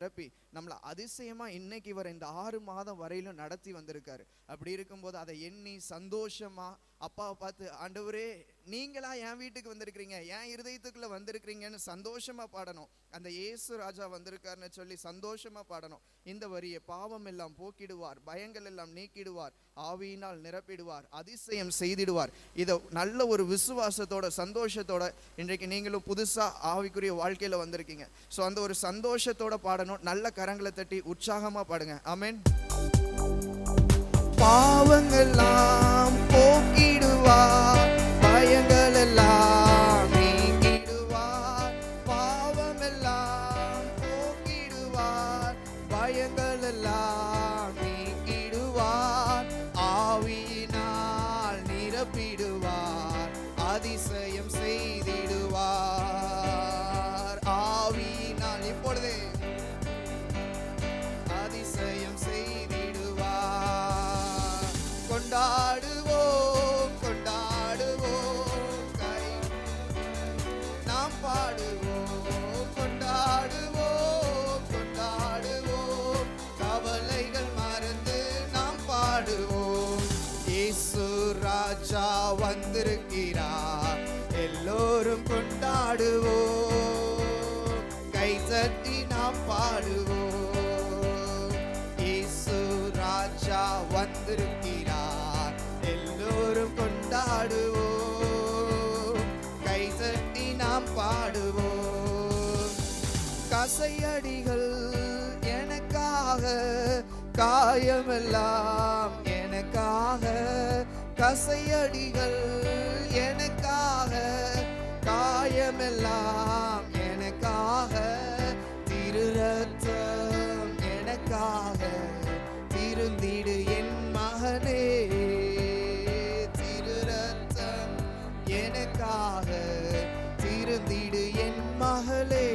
நிரப்பி நம்மளை அதிசயமா இன்னைக்கு இவர் இந்த 6 மாதம் வரையிலும் நடத்தி வந்திருக்காரு. அப்படி இருக்கும்போது அதை எண்ணி சந்தோஷமா அப்பாவை பார்த்து, ஆண்டவரே நீங்களா என் வீட்டுக்கு வந்திருக்கிறீங்க, என் இருதயத்துக்குள்ள வந்திருக்கிறீங்கன்னு சந்தோஷமா பாடணும். அந்த இயேசு ராஜா வந்திருக்காருன்னு சொல்லி சந்தோஷமா பாடணும். இந்த வரியை, பாவம் எல்லாம் போக்கிடுவார், பயங்கள் எல்லாம் நீக்கிடுவார், ஆவியினால் நிரப்பிடுவார், அதிசயம் செய்திடுவார். இதை நல்ல ஒரு விசுவாசத்தோட சந்தோஷத்தோட இன்றைக்கு நீங்களும் புதுசா ஆவிக்குரிய வாழ்க்கையில வந்திருக்கீங்க. ஸோ அந்த ஒரு சந்தோஷத்தோட பாடணும். நல்ல கரங்களை தட்டி உற்சாகமா பாடுங்க. ஆமென். பாவங்கள்லாம் போக்கிடுவார், பயங்கள் எல்லாம் நீக்கிடுவார், பாவமெல்லாம் போக்கிடுவார், பயங்கள் எல்லாம் நீக்கிடுவார், ஆவியினால் நிரப்பிடுவார், அதிசயம் செய்திடுவார். ஆவியினால் இப்பொழுதே அதிசயம் செய்திடுவார். கொண்டாடுவோம் கொண்டாடுவோம், கை நாம் பாடுவோம், கொண்டாடுவோம் கொண்டாடுவோம், கவலைகள் மறந்து நாம் பாடுவோம். இயேசு ராஜா வந்திருக்கிறார், எல்லோரும் கொண்டாடுவோம், கை தட்டி நாம் பாடுவோம். இயேசு ராஜா வந்திருக்கிறார், எல்லோரும் கொண்டாடுவோம், கை தட்டி நாம் பாடுவோம். கசையடிகள் எனக்காக, காயமெல்லாம் எனக்காக, கசையடிகள் எனக்காக, காயமெல்லாம் எனக்காக, திரு ரத்தம் எனக்காக, திருந்திடு என் மகனே, திரு ரத்தம் எனக்காக, திருந்திடு என் மகளே.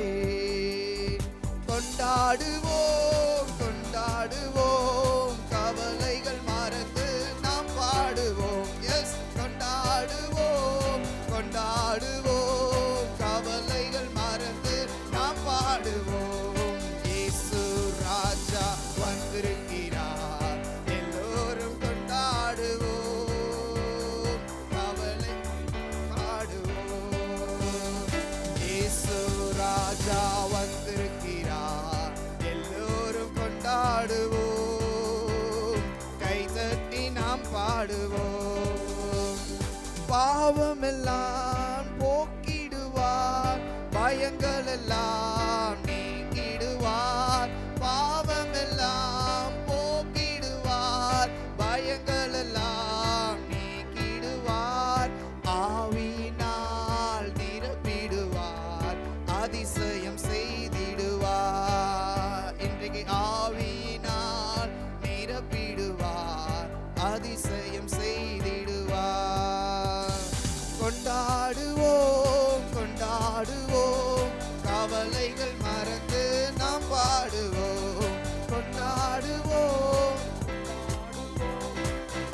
கொண்டாடுவோம் கொண்டாடுவோம், கவலைகள் மறந்து நாம் பாடுவோம். எஸ், கொண்டாடுவோம் கொண்டாடுவோம், கவலைகள் மறந்து நாம் பாடுவோம். இயேசு ராஜா வந்திருக்கிறார், எல்லோரும் கொண்டாடுவோம், கவலை பாடுவோம். இயேசு ராஜா வந்திருக்கிறார், எல்லோரும் கொண்டாடுவோம், கை தட்டி நாம் பாடுவோம். பாவமெல்லாம் போக்கிடுவார், பயங்கள் எல்லாம் நீக்கிடுவார், பாவமெல்லாம் போக்கிடுவார், பயங்கள் எல்லாம் நீக்கிடுவார், ஆவியினால் நிரப்பிடுவார், அதிசயம் செய்திடுவார். இன்றைக்கு ஆவியினால் நிரப்பிடுவார், அதிசயம் செய்திடுவார். கொண்டாடுவோம் கொண்டாடுவோம், கவலைகள் மறந்து நாம் பாடுவோம், கொண்டாடுவோம்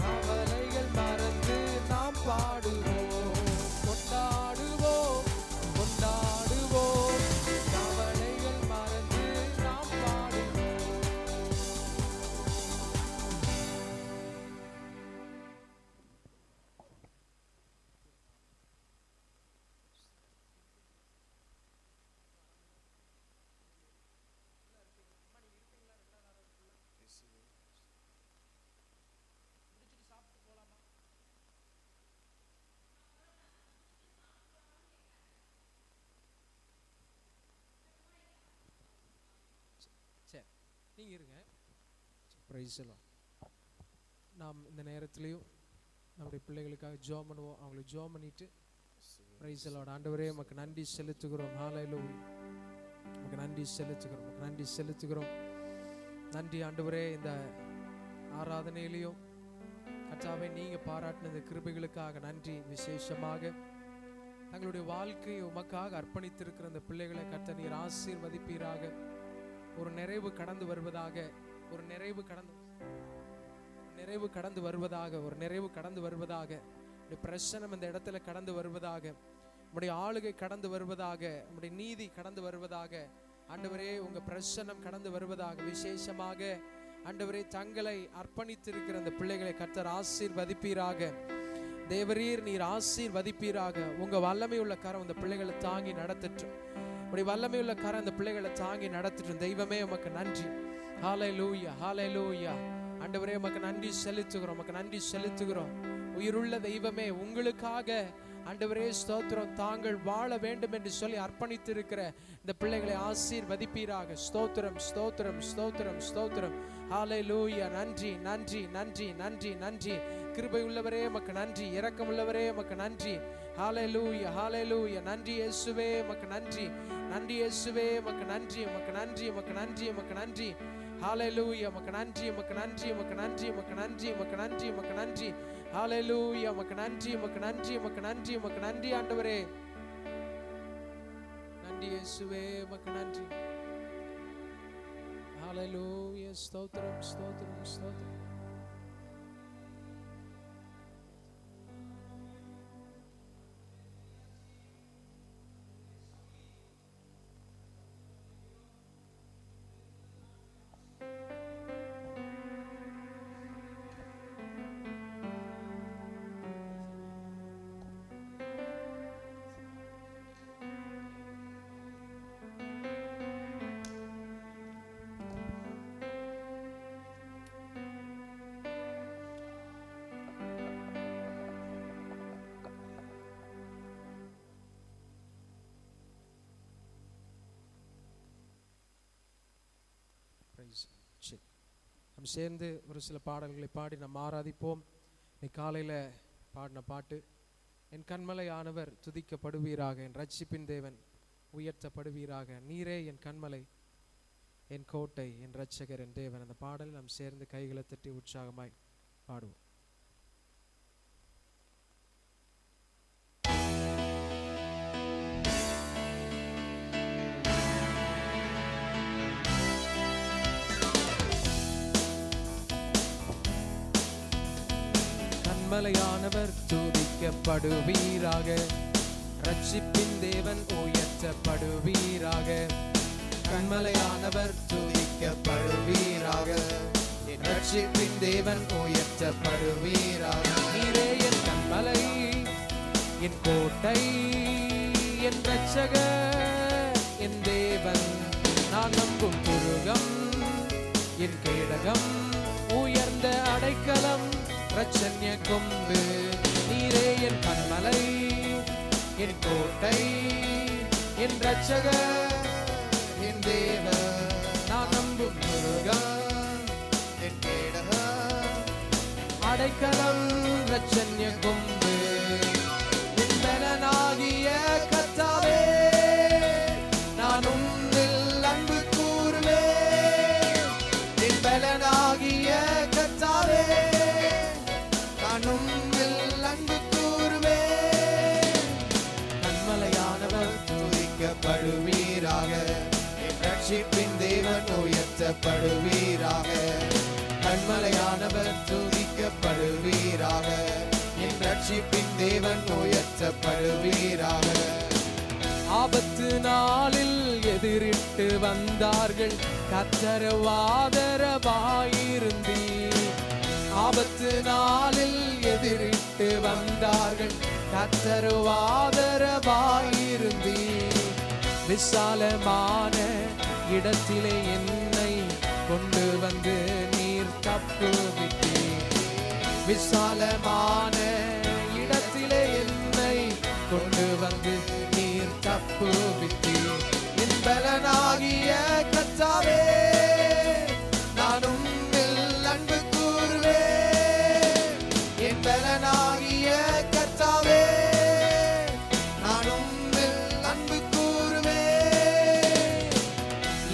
கவலைகள் மறந்து நாம் பாடுவோம், கொண்டாடுவோம் கொண்டாடுவோம், கவலைகள் மறந்து நாம் பாடுவோம். சரி, நீங்கள் இருங்க. பிரைஸ் எல்லாம் நாம் இந்த நேரத்துலையும் நம்முடைய பிள்ளைகளுக்காக ஜெபம் பண்ணுவோம். அவங்களுக்கு ஜெபம் பண்ணிட்டு பிரைஸ் எல்லாம், ஆண்டவரே உமக்கு நன்றி செலுத்துகிறோம், ஹல்லேலூயா, உமக்கு நன்றி செலுத்துகிறோம், உமக்கு நன்றி செலுத்துகிறோம். நன்றி ஆண்டவரே, இந்த ஆராதனையிலையும் கர்த்தாவே நீங்கள் பாராட்டின இந்த கிருபைகளுக்காக நன்றி. விசேஷமாக தங்களுடைய வாழ்க்கையை உமக்காக அர்ப்பணித்திருக்கிற அந்த பிள்ளைகளை கர்த்தர் நீர் ஆசீர்வதிப்பீராக. ஒரு நிறைவு கடந்து வருவதாக, ஒரு நிறைவு கடந்து வருவதாக, ஒரு நிறைவு கடந்து வருவதாக, பிரசனம் இந்த இடத்துல கடந்து வருவதாக, உம்முடைய ஆளுகை கடந்து வருவதாக, உம்முடைய நீதி கடந்து வருவதாக, ஆண்டவரே உங்க பிரசன்னம் கடந்து வருவதாக. விசேஷமாக ஆண்டவரே தங்களை அர்ப்பணித்திருக்கிற அந்த பிள்ளைகளை கர்த்தர் ஆசீர்வதிப்பீராக. தேவரீர் நீர் ஆசீர்வதிப்பீராக. உங்க வல்லமை உள்ள கரம் அந்த பிள்ளைகளை தாங்கி நடத்தட்டும். உடைய வல்லமை உள்ள கரம் அந்த பிள்ளைகளை தாங்கி நடத்தட்டும். தெய்வமே உமக்கு நன்றி. ஹல்லேலூயா, ஹல்லேலூயா. ஆண்டவரே உமக்கு நன்றி செலுத்துகிறோம், உமக்கு நன்றி செலுத்துகிறோம். உயிருள்ள தெய்வமே, உங்களுக்காக ஆண்டவரே ஸ்தோத்திரம். தாங்கள் வாழ வேண்டும் என்று சொல்லி அர்ப்பணித்திருக்கிற இந்த பிள்ளைகளை ஆசீர்வதிப்பீராக. ஸ்தோத்திரம், ஸ்தோத்திரம், ஸ்தோத்திரம், ஸ்தோத்திரம். ஹல்லேலூயா. நன்றி, நன்றி, நன்றி, நன்றி, நன்றி. கிருபை உள்ளவரே உமக்கு நன்றி, இரக்கம் உள்ளவரே உமக்கு நன்றி. ஹல்லேலூயா, ஹல்லேலூயா. நன்றி இயேசுவே, உமக்கு நன்றி. நன்றி இயேசுவே, உமக்கு நன்றி, உமக்கு நன்றி, உமக்கு நன்றி, உமக்கு நன்றி. ஹல்லேலூயா. உமக்கு நன்றி, உமக்கு நன்றி, உமக்கு நன்றி, உமக்கு நன்றி, உமக்கு நன்றி, உமக்கு நன்றி. ஹல்லேலூயா. உமக்கு நன்றி, உமக்கு நன்றி, உமக்கு நன்றி, உமக்கு நன்றி ஆண்டவரே. நன்றி இயேசுவே, உமக்கு நன்றி. ஹல்லேலூயா. ஸ்தோத்திரம், ஸ்தோத்திரம், ஸ்தோத்திரம். நம்ம சேர்ந்து ஒரு சில பாடல்களை பாடி நம்ம ஆராதிப்போம். இன்னைக்கு காலையில் பாடின பாட்டு, என் கண்மலையானவர் துதிக்கப்படுவீராக, என் ரட்சிப்பின் தேவன் உயர்த்தப்படுவீராக, நீரே என் கண்மலை, என் கோட்டை, என் ரட்சகர், என் தேவன். அந்த பாடல் நாம் சேர்ந்து கைகளை தட்டி உற்சாகமாய் பாடுவோம். கண்மலையானவர் துதிக்கப்படுவீராக, ரட்சிப்பின் தேவன் உயர்த்தப்படுவீராக. கண்மலையானவர் துதிக்கப்படுவீராக, ரட்சிப்பின் தேவன் உயர்த்தப்படுவீராக. நீரே என் கண்மலை, என் கோட்டை, என் ரட்சகர், என் தேவன். நான் நம்பும் துருகம், என் கேடகம், உயர்ந்த அடைக்கலம், ரட்சண்ய கொம்பு. நீரே என் கண்மலை, என் கோட்டை, என் ரட்சகர், என் தேவன். நான் நம்பும் முருகன், என் கேடகம், அடைக்கலம், ரட்சண்ய கொம்பு. என் பலனாகிய கர்த்தாவே, நான் உம்மில் அன்பு கூறுவேன். என் பலனாகிய கர்த்தாவே, அன்பு கூறுவே. கண்மலையானவர் துதிக்கப்படுவீராக, என் ரட்சிப்பின் தேவன் உயர்த்தப்படுவீராக. கண்மலையானவர் துதிக்கப்படுவீராக, என் ரட்சிப்பின் தேவன் உயர்த்தப்படுவீராக. ஆபத்து நாளில் எதிரிட்டு வந்தார்கள், கர்த்தர் ஆதரவாயிருந்தீர். ஆபத்து நாளில் எதிரிட்டு வந்தார்கள், கர்த்தர் ஆதரவாயிருந்தீர். விசாலமான இடத்திலே என்னை கொண்டு வந்து நீர் தப்புவித்தீர். விசாலமான இடத்திலே என்னை கொண்டு வந்து நீர் தப்புவித்தீர். என் பலனாகிய கர்த்தாவே, நான் உம்மில் அன்பு கூறுவேன். என் பலனாகிய கர்த்தாவே, நான் உம்மில் அன்பு கூறுவேன்.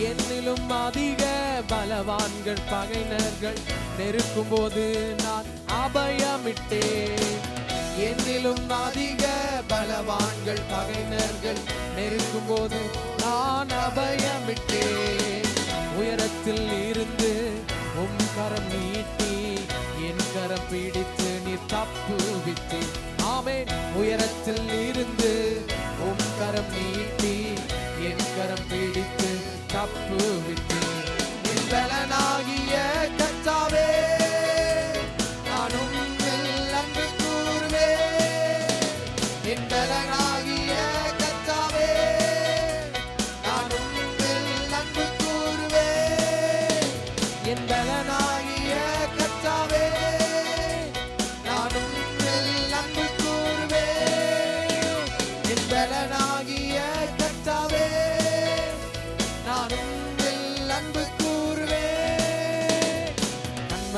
என்னிலும் அதிக பலவான்கள் பகைஞர்கள் நெருக்கும் போது நான் அபயமிட்டேன். என்னிலும் அதிக பலவான்கள் பகைஞர்கள் நெருக்கும் போது நான் அபயமிட்டேன். உயரத்தில் இருந்து உம் கரம் நீட்டி என் கரம் பிடித்து நீ தப்புவித்து. ஆமென். உயரத்தில் இருந்து உம் கரம் நீட்டி என் கரம் பிடித்து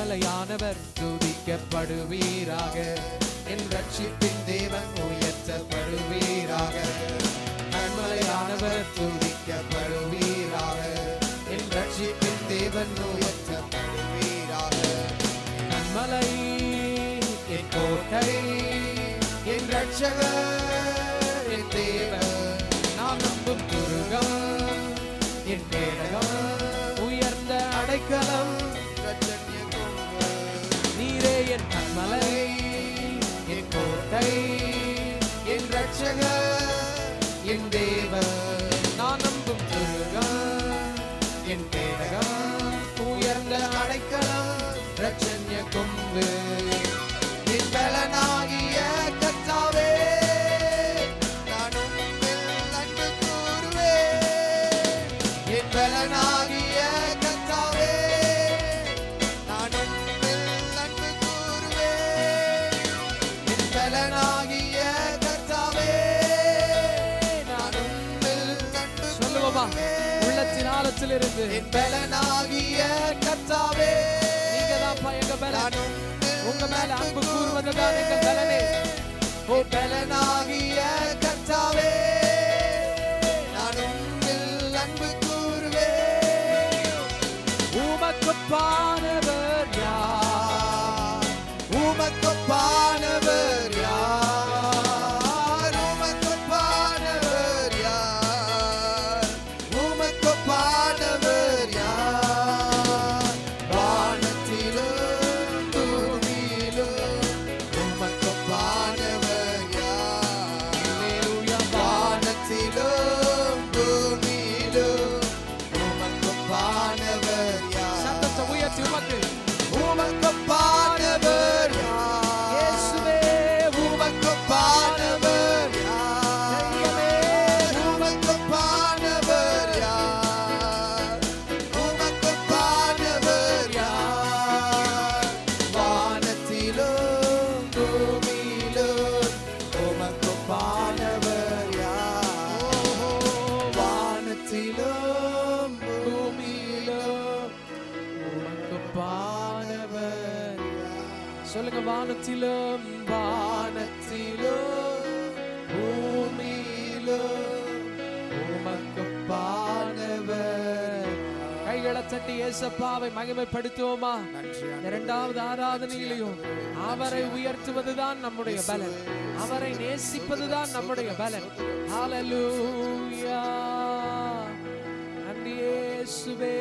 கண்மலையானவர் துதிக்கப்படுவீராக. என் ரட்சிப்பின் தேவன் உயர்த்தப்படுவீராக. கண்மலையானவர் துதிக்கப்படுவீராக. என் ரட்சிப்பின் தேவன் உயர்த்தப்படுவீராக. கண்மலை என் கோட்டை, என் ரட்சகர் என் தேவன், நான் நம்பும் துருகம் என் கேடகம், உயர்ந்த அடைக்கலம் நீரே. என் கண்மலை என் கோட்டை, என் ரட்சகர் என் தேவன், நான் நம்பும் துருகம் என் கேடகம், உயர்ந்த அடைக்கலம் ரட்சண்ய கொம்பு. என் பலனாகிய கர்த்தாவே, நான் உம்மில் அன்பு கூறுவேன். என் பலனாகிய கர்த்தாவே, நான் உம்மில் அன்பு கூறுவேன். என் பலனாகிய கர்த்தாவே, நான் உம்மில் அன்பு சொல்லுவோமா உள்ளத்தின் ஆழத்தில் இருந்து. என் பலனாகிய கர்த்தாவே, நீங்க தான் எங்க பலன். உங்க மேல அன்பு கூறுவதுதான் எங்கள் பலனே. ஓ பலனாகிய கர்த்தாவே, நான் உம்மில் அன்பு கூறுவேன். உமக்கொப்பானவர் யார்? உமக்கொப்பானவர் யார்? உமக்கொப்பானவர் யார்? உமக்கொப்பானவர் யார்? வானத்திலும் பூமியிலும் உமக்கொப்பானவர் யார்? அல்லேலூயா. வானத்திலும் பூமியிலும் உமக்கொப்பானவர் யார்? சத்தத்தை உயர்த்தி உமக்கு. உமக்கொப்பானவர் யார்? இயேசுவே உமக்கொப்பானவர் யார்? உமக்கொப்பானவர் யார்? உமக்கொப்பானவர் யார்? வானத்திலும் பூமியிலும் உமக்கொப்பானவர் யார்? வானத்திலும் பூமியிலும் உமக்கொப்பானவர் யார்? சொல்லுங்க வானத்திலும் வானத்திலும் பூமியிலும் உமக்கொப்பானவர். கைகளை தட்டி இயேசப்பாவை மகிமைப்படுத்துவோமா? இந்த இரண்டாவது ஆராதனையிலையும் அவரை உயர்த்துவதுதான் நம்முடைய பலன், அவரை நேசிப்பதுதான் நம்முடைய பலன். ஹல்லேலூயா. நன்றி இயேசுவே.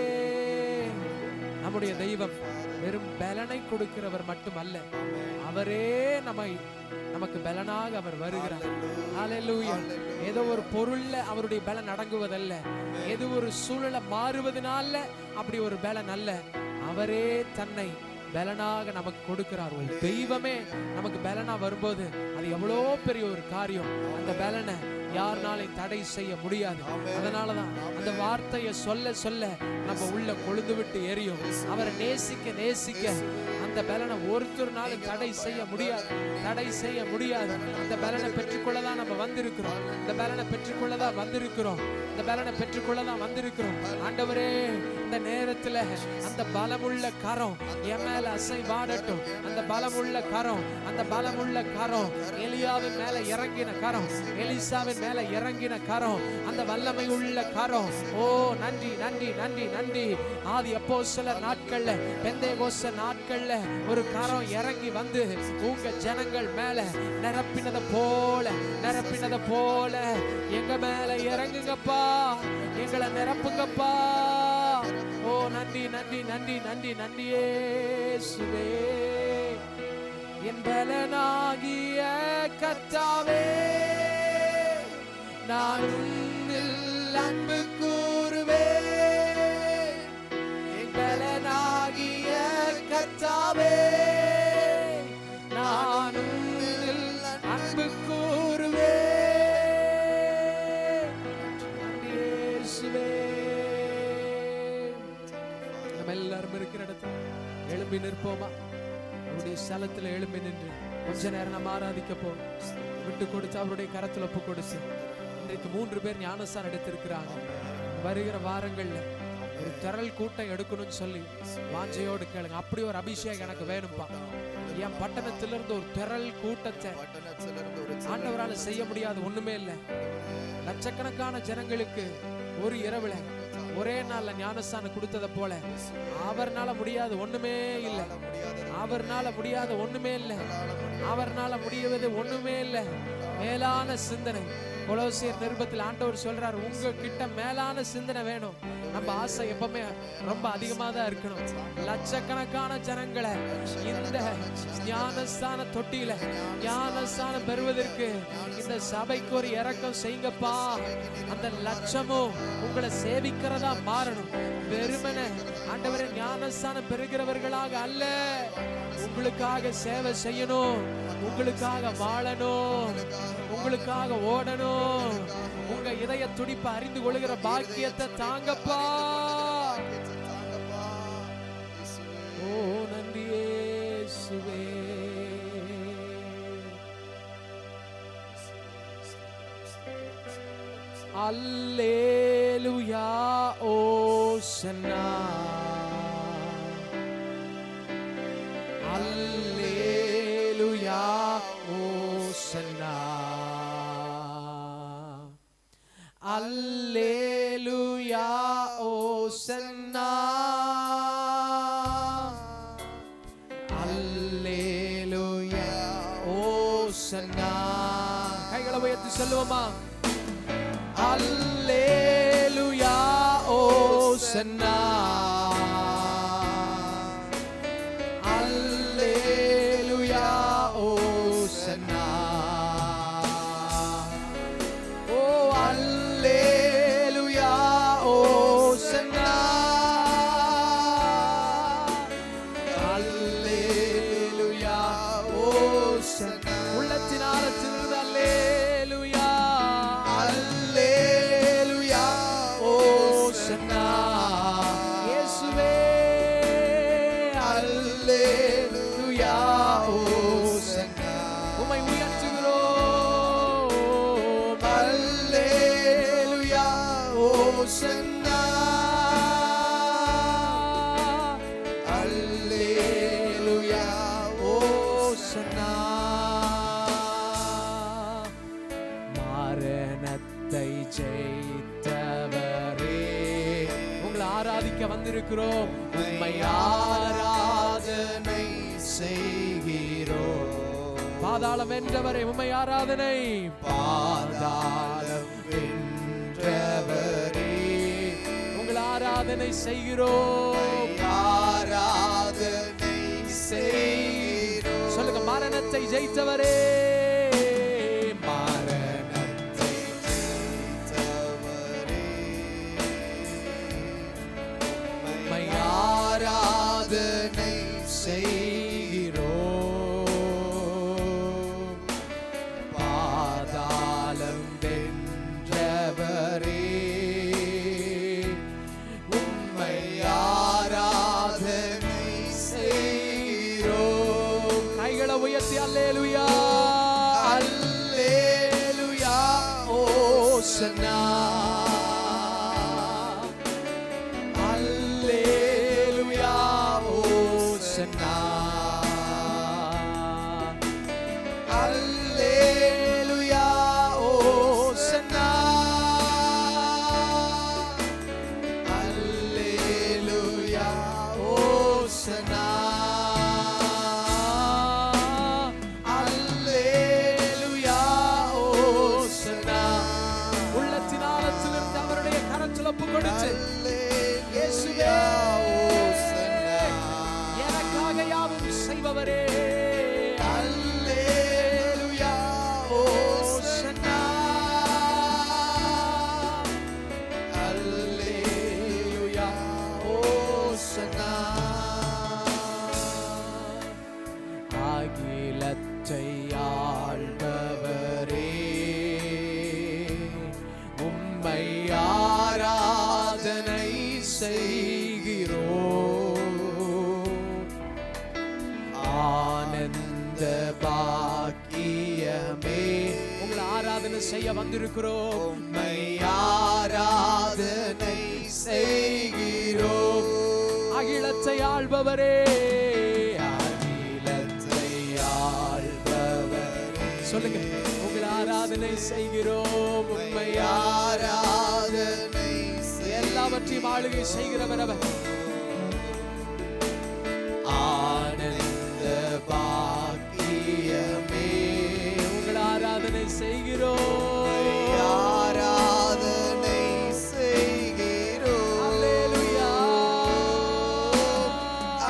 நம்முடைய தெய்வம் வெறும் பலனை கொடுக்கிறவர் மட்டுமல்ல, அவரே நமக்கு பலனாக அவர் வருகிறார். ஹல்லேலூயா. ஏதோ ஒரு பொருள்ல அவருடைய பலன் அடங்குவதல்ல, ஏதோ ஒரு சூழலை மாறுவதனால அப்படி ஒரு பலன் அல்ல, அவரே தன்னை பலனாக நமக்கு கொடுக்கிறார். ஒரு தெய்வமே நமக்கு பலனா வரும்போது அது எவ்வளோ பெரிய ஒரு காரியம். அந்த பலனை யாருனாலையும் தடை செய்ய முடியாது. அதனாலதான் அந்த வார்த்தையை சொல்ல சொல்ல நம்ம உள்ள கொழுந்து விட்டு எரியும். அவரை நேசிக்க நேசிக்க அந்த பலனை ஒருத்தருனாலும் தடை செய்ய முடியாது, தடை செய்ய முடியாது. அந்த பலனை பெற்றுக்கொள்ளதான் நம்ம வந்திருக்கிறோம், இந்த பலனை பெற்றுக்கொள்ளதான் வந்திருக்கிறோம், இந்த பலனை பெற்றுக்கொள்ளதான் வந்திருக்கிறோம். ஆண்டவரே, இந்த நேரத்துல அந்த பலமுள்ள கரம் என் மேல அசைவாடட்டும். அந்த பலமுள்ள கரம், அந்த பலமுள்ள கரம், எலியாவின் மேல இறங்கின கரம், எலிசாவின் மேல இறங்கின கரம், அந்த வல்லமை உள்ள கரம். ஓ நன்றி நன்றி நன்றி நன்றி. ஆதி அப்போஸ்தலர் நாட்கள்ல, பெந்தேகோஸ்தே நாட்கள்ல ஒரு கரம் இறங்கி வந்து உங்க ஜனங்கள் மேல நிரப்பினத போல எங்க மேல இறங்குங்கப்பா, எங்களை நிரப்புங்கப்பா. ஓ நன்றி நன்றி நன்றி நன்றி நன்றி இயேசுவே. என் பலனாகிய கர்த்தாவே, நான் உம்மில் அன்பு கூறுவேன். என் பலனாகிய கர்த்தாவே, நான் உம்மில் அன்பு கூறுவேன். இயேசுவே. நம்ம எல்லாரும் இருக்கிற இடத்துல எழும்பி நிற்போமா? அவருடைய ஸ்தலத்துல எழும்பி நின்று கொஞ்ச நேரம் நம்ம ஆராதிக்க போறோம். விட்டு கொடுத்து அவருடைய கரத்துல ஒப்பு கொடுத்து இன்றைக்கு 3 பேர் ஞானஸ்தானம் எடுத்திருக்கிறாங்க. வருகிற வாரங்கள்ல ஒரு திரள் கூட்டம் எடுக்கணும்னு சொல்லி வாஞ்சையோடு கேளுங்க. அப்படி ஒரு அபிஷேகம் எனக்கு வேணும்பா. என் பட்டணத்திலிருந்து ஒரு திரள் கூட்டத்தை ஆண்டவரால செய்ய முடியாது ஒண்ணுமே இல்லை. லட்சக்கணக்கான ஜனங்களுக்கு ஒரு இரவுல ஒரே நாள்ல ஞானஸ்தானம் கொடுத்ததை போல அவர்னால முடியாது ஒண்ணுமே இல்லை. அவர்னால முடியாத ஒண்ணுமே இல்லை. அவர்னால முடியவது ஒண்ணுமே இல்லை. மேலான சிந்தனை. கொலோசியர் நிருபத்தில் ஆண்டவர் சொல்றார், உங்ககிட்ட மேலான சிந்தனை வேணும். நம்ம ஆசை எப்பவுமே ரொம்ப அதிகமா தான் இருக்கணும். லட்சக்கணக்கான ஜனங்களை இந்த ஞானஸ்தான தொட்டியில ஞானஸ்தானம் பெறுவதற்கு இந்த சபைக்கு ஒரு இரக்கம் செய்யுங்கப்பா. அந்த லட்சமும் உங்களை சேவிக்கிறதா மாறணும். வெறுமனே ஆண்டவரே ஞானஸ்தானம் பெறுகிறவர்களாக அல்ல, உங்களுக்காக சேவை செய்யணும், உங்களுக்காக வாழணும், உங்களுக்காக ஓடணும். உங்க இதய துடிப்பை அறிந்து கொள்கிற பாக்கியத்தை தாங்கப்பா. ஓ நன்றி இயேசுவே. அல்லேலூயா ஓசன்னா. அல்லேலூயா ஓசன்னா. அல்லேலூயா ஓசன்னா. அல்லேலூயா ஓசன்னா. கைகளை உயர்த்தி சொல்லுவோமா? அல்லேலூயா ஓசன்னா. அல்லேலூயா ஓசன்னா. ஓ அல்லேலூயா ஓசன்னா. அல்லேலூயா ஓசன்னா. உள்ளத்தின் ஆழத்திலிருந்து அல்லேலூயா. அல்லேலூயா ஓசன்னா. இயேசுவே அல்லேலூயா ஓசன்னா. உம்மை உயர்த்துகிறோம். அல்லேலூயா ஓசன்னா. அல்லேலூயா ஓசன்னா. மரணத்தை ஜெயித்தவரே உங்களை ஆராதிக்க வந்திருக்கிறோம். உம்மை ஆராதனை செய்கிறோம். பாதாளம் வென்றவரே உம்மை ஆராதனை. பாதாளம் வென்றவரே உங்களை ஆராதனை செய்கிறோம். ஆராதனை செய்கிறோம். சொல்லுங்க, மரணத்தை ஜெயித்தவரே. மரணத்தை ஜெயித்தவரே உம்மை ஆராதனை செய்கிறோம். பாதாளம் வென்றவரே உம்மை ஆராதனை செய்கிறோம். கைகளை உயர்த்தி அல்லேலூயா. அல்லேலூயா ஓசன்னா. அல்லேலூயா ஓசன்னா. அல்லேலூயா ஓசன்னா. அல்லேலூயா ஓசன்னா. அல்லேலூயா ஓசன்னா. உள்ளத்தின் ஆழத்திலிருந்து அவருடைய கரத்தில் ஒப்பு கொடுத்து, இயேசுவே எனக்காக யாவும் செய்பவரே. அல்லேலூயா ஓசன்னா. அல்லேலூயா ஓசன்னா. அகிலத்தை ஆள்பவரே உம்மை ஆராதனை செய்கிறோம். ஆனந்த பாக்கியமே உங்களை ஆராதனை செய்ய வந்திருக்கிறோம். உம்மை ஆராதனை செய்கிறோம். அகிலத்தை ஆள்பவரே, அகிலத்தை ஆள்பவரே, சொல்லுங்க, உங்களை ஆராதனை செய்கிறோம், உம்மை ஆராதனை எல்லாவற்றையும் ஆளுகை செய்கிறவர் அவர். ஆனந்த பாக்கியமே, உங்களை ஆராதனை செய்கிறோம், ஆராதனை செய்கிறோம். அல்லேலூயா,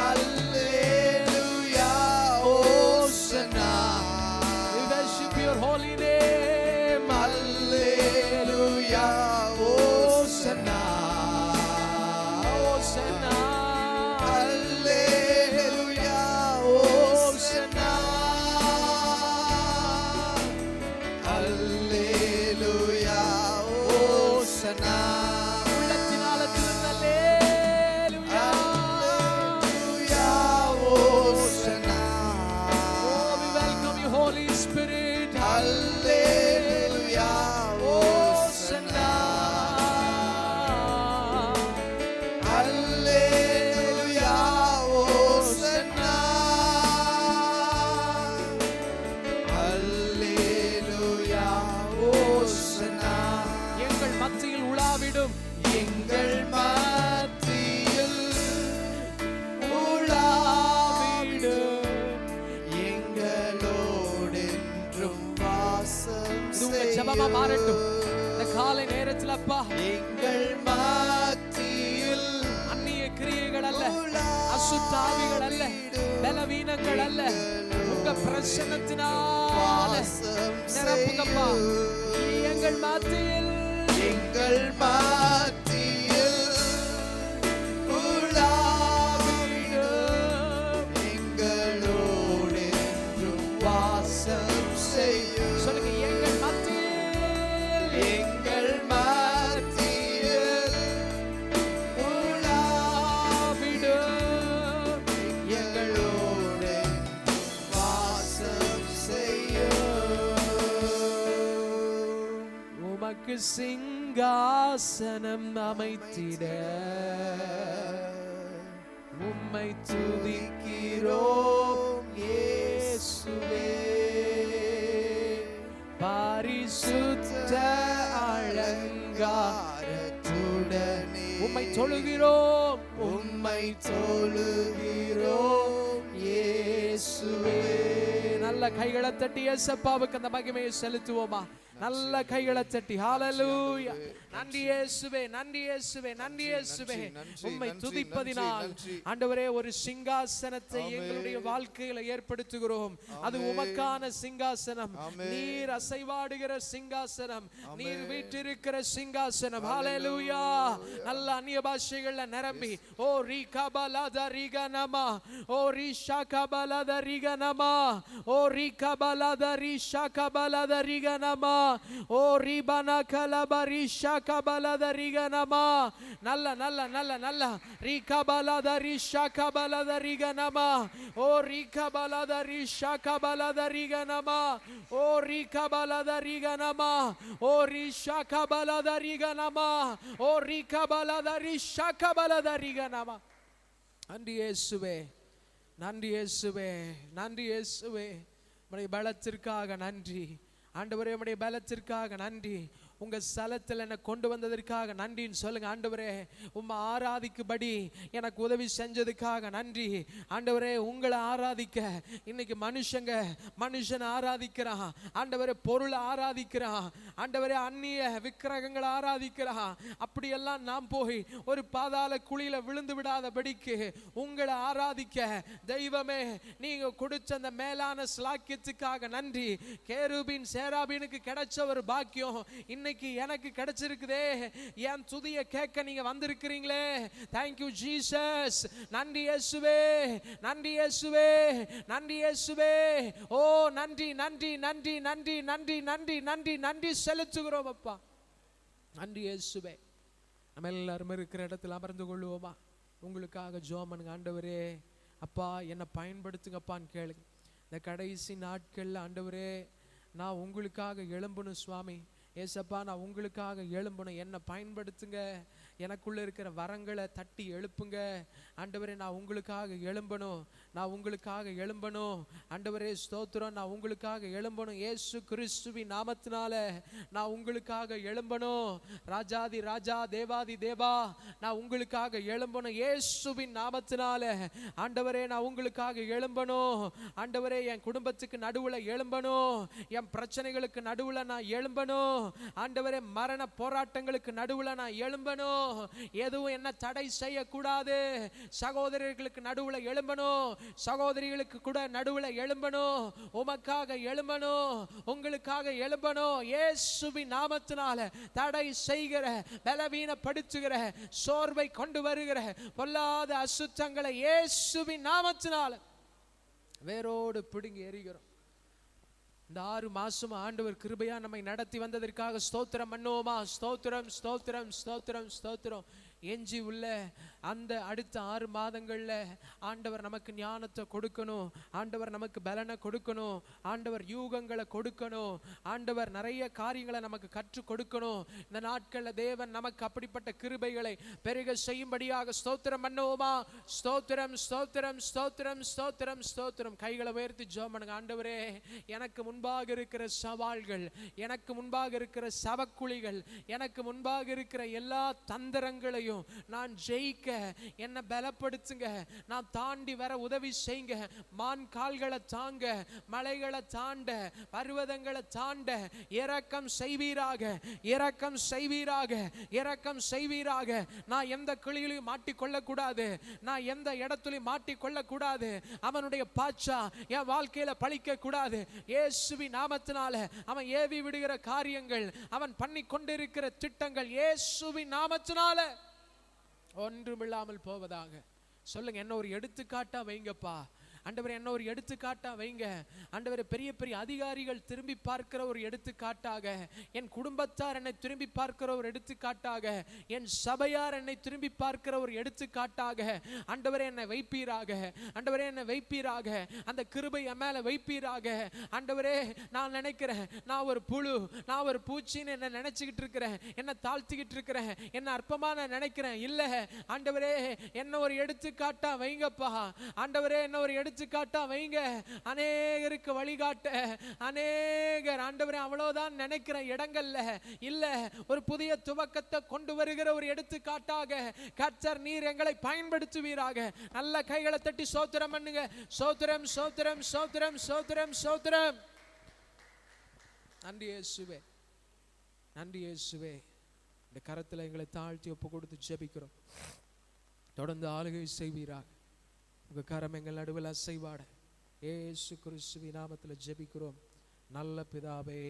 அல்லேலூயா, ஓசன்னா. we worship your holy name. அல்லேலூயா, ஓசன்னா, ஓசன்னா, அல்லேலூயா, ஓசன்னா, அல்லேலூயா, ஓசன்னா. உள்ளத்தின் ஆழத்திலிருந்து அல்லேலூயா. அல்லேலூயா, ஓசன்னா. Oh, we welcome you, Holy Spirit. அல்லேலூயா, ஓசன்னா. அல்லேலூயா, ஓசன்னா. அல்லேலூயா, ஓசன்னா. எங்கள் மத்தியில் உலாவிடும், எங்கள் மத்தியில் உலாவிடும், எங்களோடென்றும் வாசம் இது உங்க ஜெபமா மாறட்டும். இந்த செய்யும். காலை நேரத்தில் அப்பா, எங்கள் மத்தியில் அந்நிய கிரியைகள் அல்ல, அசுத்தாவிகள் அல்ல, பலவீனங்கள் அல்ல, உங்க பிரசன்னத்தினால வாசம் நிரப்புங்கப்பா. செய்யும். எங்கள் மத்தியில், எங்கள் மத்தியில் உலாவிடும், எங்களோடென்றும் வாசம் செய்யும். சொல்லுங்க, எங்கள் மத்தியில், எங்கள் மத்தியில் உலாவிடும், எங்களோடென்றும் வாசம் செய்யும். உமக்கு சிங்காசனம் அமைத்திட உம்மை துதிக்கிறோம் இயேசுவே. பரிசுத்த அலங்காரத்துடனே உம்மை தொழுகிறோம், உம்மை தொழுகிறோம் இயேசுவே. நல்ல கைகளை தட்டி இயேசப்பாவுக்கு அந்த மகிமையை செலுத்துவோமா? நல்ல கைகளை தட்டி ஹalleluya. நன்றி இயேசுவே, நன்றி இயேசுவே, நன்றி இயேசுவே. உம்மை துதிப்பதினால் ஆண்டவரே ஒரு சிங்காசனத்தை எங்களுடைய வாழ்க்கையில ஏற்படுத்துகிறோம். அது உமக்கான சிங்காசனம், நீர் அசைவாடுகிற சிங்காசனம், நீர் வீற்றிருக்கிற சிங்காசனம். ஹalleluya. நல்ல அந்நிய பாஷைகள்ல நிரம்பி ஓ ரீகபலத ரிகனமா, ஓ ரிஷகபலத ரிகனமா, ஓ ரிகபலத ரிஷகபலத ரிகனமா, ஓ ரிபனா கலபரி ஷகபலத ரிகனமா. நல்ல நல்ல நல்ல நல்ல ரிகபலத ரிஷகபலத ரிகனமா, ஓ ரிகபலத ரிஷகபலத ரிகனமா, ஓ ரிகபலத ரிகனமா, ஓ ரிஷகபலத ரிகனமா, ஓ ரிகபலத ரிஷகபலத ரிகனமா. நன்றி இயேசுவே, நன்றி இயேசுவே, நன்றி இயேசுவே. உம்முடைய பலத்திற்காக நன்றி ஆண்டவரே, உம்முடைய பலத்திற்காக நன்றி. உங்க ஸ்தலத்தில் என்னை கொண்டு வந்ததற்காக நன்றின்னு சொல்லுங்க. ஆண்டவரே, உம்மை ஆராதிக்கும்படி எனக்கு உதவி செஞ்சதுக்காக நன்றி. ஆண்டவரே, உங்களை ஆராதிக்க இன்னைக்கு மனுஷனை ஆராதிக்கிறான். ஆண்டவரே, பொருளை ஆராதிக்கிறான். ஆண்டவரே, அந்நிய விக்கிரகங்களை ஆராதிக்கிறான். அப்படியெல்லாம் நாம் போய் ஒரு பாதாள குழியில விழுந்து விடாதபடிக்கு உங்களை ஆராதிக்க தெய்வமே நீங்க கொடுத்த அந்த மேலான ஸ்லாக்கியத்துக்காக நன்றி. கேருபீன் சேராபீனுக்கு கிடைச்ச ஒரு பாக்கியம் இன்னைக்கு எனக்கு கிடைச்சிருக்குதே. என் துதியை கேட்க நீங்க வந்திருக்கிறீங்களே. Thank you Jesus. நன்றி இயேசுவே, நன்றி இயேசுவே, நன்றி இயேசுவே. ஓ நன்றி நன்றி நன்றி நன்றி நன்றி நன்றி நன்றி நன்றி செலுத்துகிறோம் அப்பா. நன்றி இயேசுவே. நம்ம எல்லாரும் இருக்கிற இடத்துல அமர்ந்து கொள்வோமா? உங்களுக்காக ஜெபம் பண்ணுங்க. ஆண்டவரே அப்பா, என்னை பயன்படுத்துங்கப்பான்னு கேளுங்க. இந்த கடைசி நாட்கள்ல ஆண்டவரே, நான் உங்களுக்காக எழும்பணும் சுவாமி. ஏசப்பா, நான் உங்களுக்காக எழும்பணும், என்னை பயன்படுத்துங்க. எனக்குள்ள இருக்கிற வரங்களை தட்டி எழுப்புங்க. ஆண்டவரே நான் உங்களுக்காக எழும்பணும், நான் உங்களுக்காக எழும்பணும். ஆண்டவரே ஸ்தோத்திரம், நான் உங்களுக்காக எழும்பணும். இயேசு கிறிஸ்துவின் நாமத்தினால நான் உங்களுக்காக எழும்பணும். ராஜாதி ராஜா, தேவாதி தேவா, நான் உங்களுக்காக எழும்பணும். இயேசுவின் நாமத்தினால ஆண்டவரே நான் உங்களுக்காக எழும்பணும். ஆண்டவரே என் குடும்பத்துக்கு நடுவுல எழும்பணும், என் பிரச்சனைகளுக்கு நடுவுல நான் எழும்பணும். ஆண்டவரே மரண போராட்டங்களுக்கு நடுவுல நான் எழும்பணும். எதுவும் என்ன தடை செய்யக்கூடாது. சகோதரர்களுக்கு நடுவுல எழும்பணும், சகோதரிகளுக்கு கூட நடுவுல எழும்பணும். உமக்காக எழும்பணும், உங்களுக்காக எழும்பணும். இயேசுவின் நாமத்தினால தடை செய்கிற, பலவீனப்படுத்துகிற, சோர்வை கொண்டு வருகிற பொல்லாத அசுத்தங்களை இயேசுவின் நாமத்தினால வேரோடு பிடுங்கி எறிகிறோம். இந்த 6 மாசம் ஆண்டவர் கிருபையா நம்மை நடத்தி வந்ததற்காக ஸ்தோத்திரம் பண்ணுவோமா? ஸ்தோத்திரம் ஸ்தோத்திரம் ஸ்தோத்திரம் ஸ்தோத்திரம். எஞ்சி உள்ள அந்த அடுத்த 6 மாதங்கள்ல ஆண்டவர் நமக்கு ஞானத்தை கொடுக்கணும், ஆண்டவர் நமக்கு பலனை கொடுக்கணும், ஆண்டவர் யூகங்களை கொடுக்கணும், ஆண்டவர் நிறைய காரியங்களை நமக்கு கற்றுக் கொடுக்கணும். இந்த நாட்கள்ல தேவன் நமக்கு அப்படிப்பட்ட கிருபைகளை பெருக செய்யும்படியாக ஸ்தோத்திரம் பண்ணுவோமா? ஸ்தோத்திரம் ஸ்தோத்திரம் ஸ்தோத்திரம் ஸ்தோத்திரம் ஸ்தோத்திரம். கைகளை உயர்த்தி ஜெபம் பண்ணுங்க. ஆண்டவரே, எனக்கு முன்பாக இருக்கிற சவால்கள், எனக்கு முன்பாக இருக்கிற சவக்குழிகள், எனக்கு முன்பாக இருக்கிற எல்லா தந்திரங்களையும் நான் ஜெயிக்க என்ன பலப்படுத்துங்க. நான் தாண்டி வர உதவி செய்யுங்க. மான் கால்களை தாங்க, மலைகளை தாண்ட, பர்வதங்களை தாண்ட இரக்கம் செய்வீராக, இரக்கம் செய்வீராக, இரக்கம் செய்வீராக. நான் எந்த கிளியிலையும் மாட்டிக்கொள்ள கூடாது, நான் எந்த இடத்துலையும் மாட்டிக்கொள்ள கூடாது. அவனுடைய பாச்சா என் வாழ்க்கையில பழிக்க கூடாது. இயேசுவின் நாமத்தினால அவன் ஏவி விடுகிற காரியங்கள், அவன் பண்ணி கொண்டிருக்கிற திட்டங்கள் இயேசுவின் நாமத்தினால ஒன்றுமில்லாமல் போவதாக. சொல்லுங்க, என்ன ஒரு எடுத்துக்காட்டா வைங்கப்பா. ஆண்டவரே, என்ன ஒரு எடுத்துக்காட்டா வைங்க. ஆண்டவரே, பெரிய பெரிய அதிகாரிகள் திரும்பி பார்க்கிற ஒரு எடுத்துக்காட்டாக, என் குடும்பத்தார் என்னை திரும்பி பார்க்கிற ஒரு எடுத்துக்காட்டாக, என் சபையார் என்னை திரும்பி பார்க்கிற ஒரு எடுத்துக்காட்டாக ஆண்டவரே என்னை வைப்பீராக. ஆண்டவரே என்னை வைப்பீராக, அந்த கிருபை என் மேல வைப்பீராக. ஆண்டவரே, நான் நினைக்கிறேன் நான் ஒரு புழு, நான் ஒரு பூச்சின்னு என்ன நினைச்சுக்கிட்டு இருக்கிறேன், என்ன தாழ்த்திக்கிட்டு இருக்கிறேன், என்ன அற்பமான நினைக்கிறேன். இல்ல ஆண்டவரே, என்ன ஒரு எடுத்துக்காட்டா வைங்கப்பா. ஆண்டவரே, என்ன ஒரு எடுத்துக்காட்டா வைங்க. அநேகருக்கு வழிகாட்ட, அநேகர் ஆண்டவரே அவ்வளவுதான் நினைக்கிற இடங்கள்ல இல்ல, ஒரு புதிய துவக்கத்தை கொண்டு வருகிற ஒரு எடுத்துக்காட்டாக கர்த்தர் நீர் எங்களை பயன்படுத்துவீராக. நல்ல கைகளை தட்டி ஸ்தோத்திரம் பண்ணுங்க. ஸ்தோத்திரம் ஸ்தோத்திரம் ஸ்தோத்திரம் ஸ்தோத்திரம் ஸ்தோத்திரம். நன்றி இயேசுவே, நன்றி இயேசுவே. இந்த கரத்துல எங்களை தாழ்த்தி ஒப்பு கொடுத்து ஜெபிக்கிறோம். தொடர்ந்து ஆளுகை செய்வீராக. உங்க கரம் எங்கள் நடுவில் அசைவாட இயேசு கிறிஸ்துவின் நாமத்தில் ஜெபிக்கிறோம் நல்ல பிதாவே.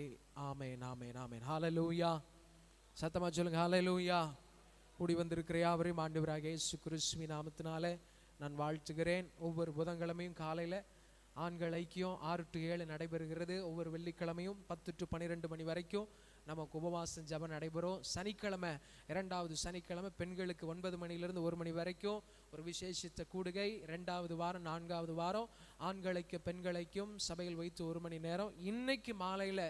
ஆமென் ஆமென் ஆமென். ஹல்லேலூயா. சத்தமா சொல்லுங்க ஹல்லேலூயா. கூடி வந்திருக்கிற யாவரையும் ஆண்டவராகிய இயேசு கிறிஸ்துவின் நாமத்தினால நான் வாழ்த்துகிறேன். ஒவ்வொரு புதன்கிழமையும் காலையில ஆண்கள் ஐக்கியம் 6 to 7 நடைபெறுகிறது. ஒவ்வொரு வெள்ளிக்கிழமையும் 10 to 12 மணி வரைக்கும் நமக்கு உபவாசம் ஜெபம் நடைபெறும். சனிக்கிழமை, 2வது சனிக்கிழமை பெண்களுக்கு 9 மணியிலிருந்து 1 மணி வரைக்கும் ஒரு விசேஷித்த கூடுகை. 2வது வாரம் 4வது வாரம் ஆண்களுக்கு பெண்களுக்கும் சபையில் வைத்து 1 மணி நேரம். இன்னைக்கு மாலையில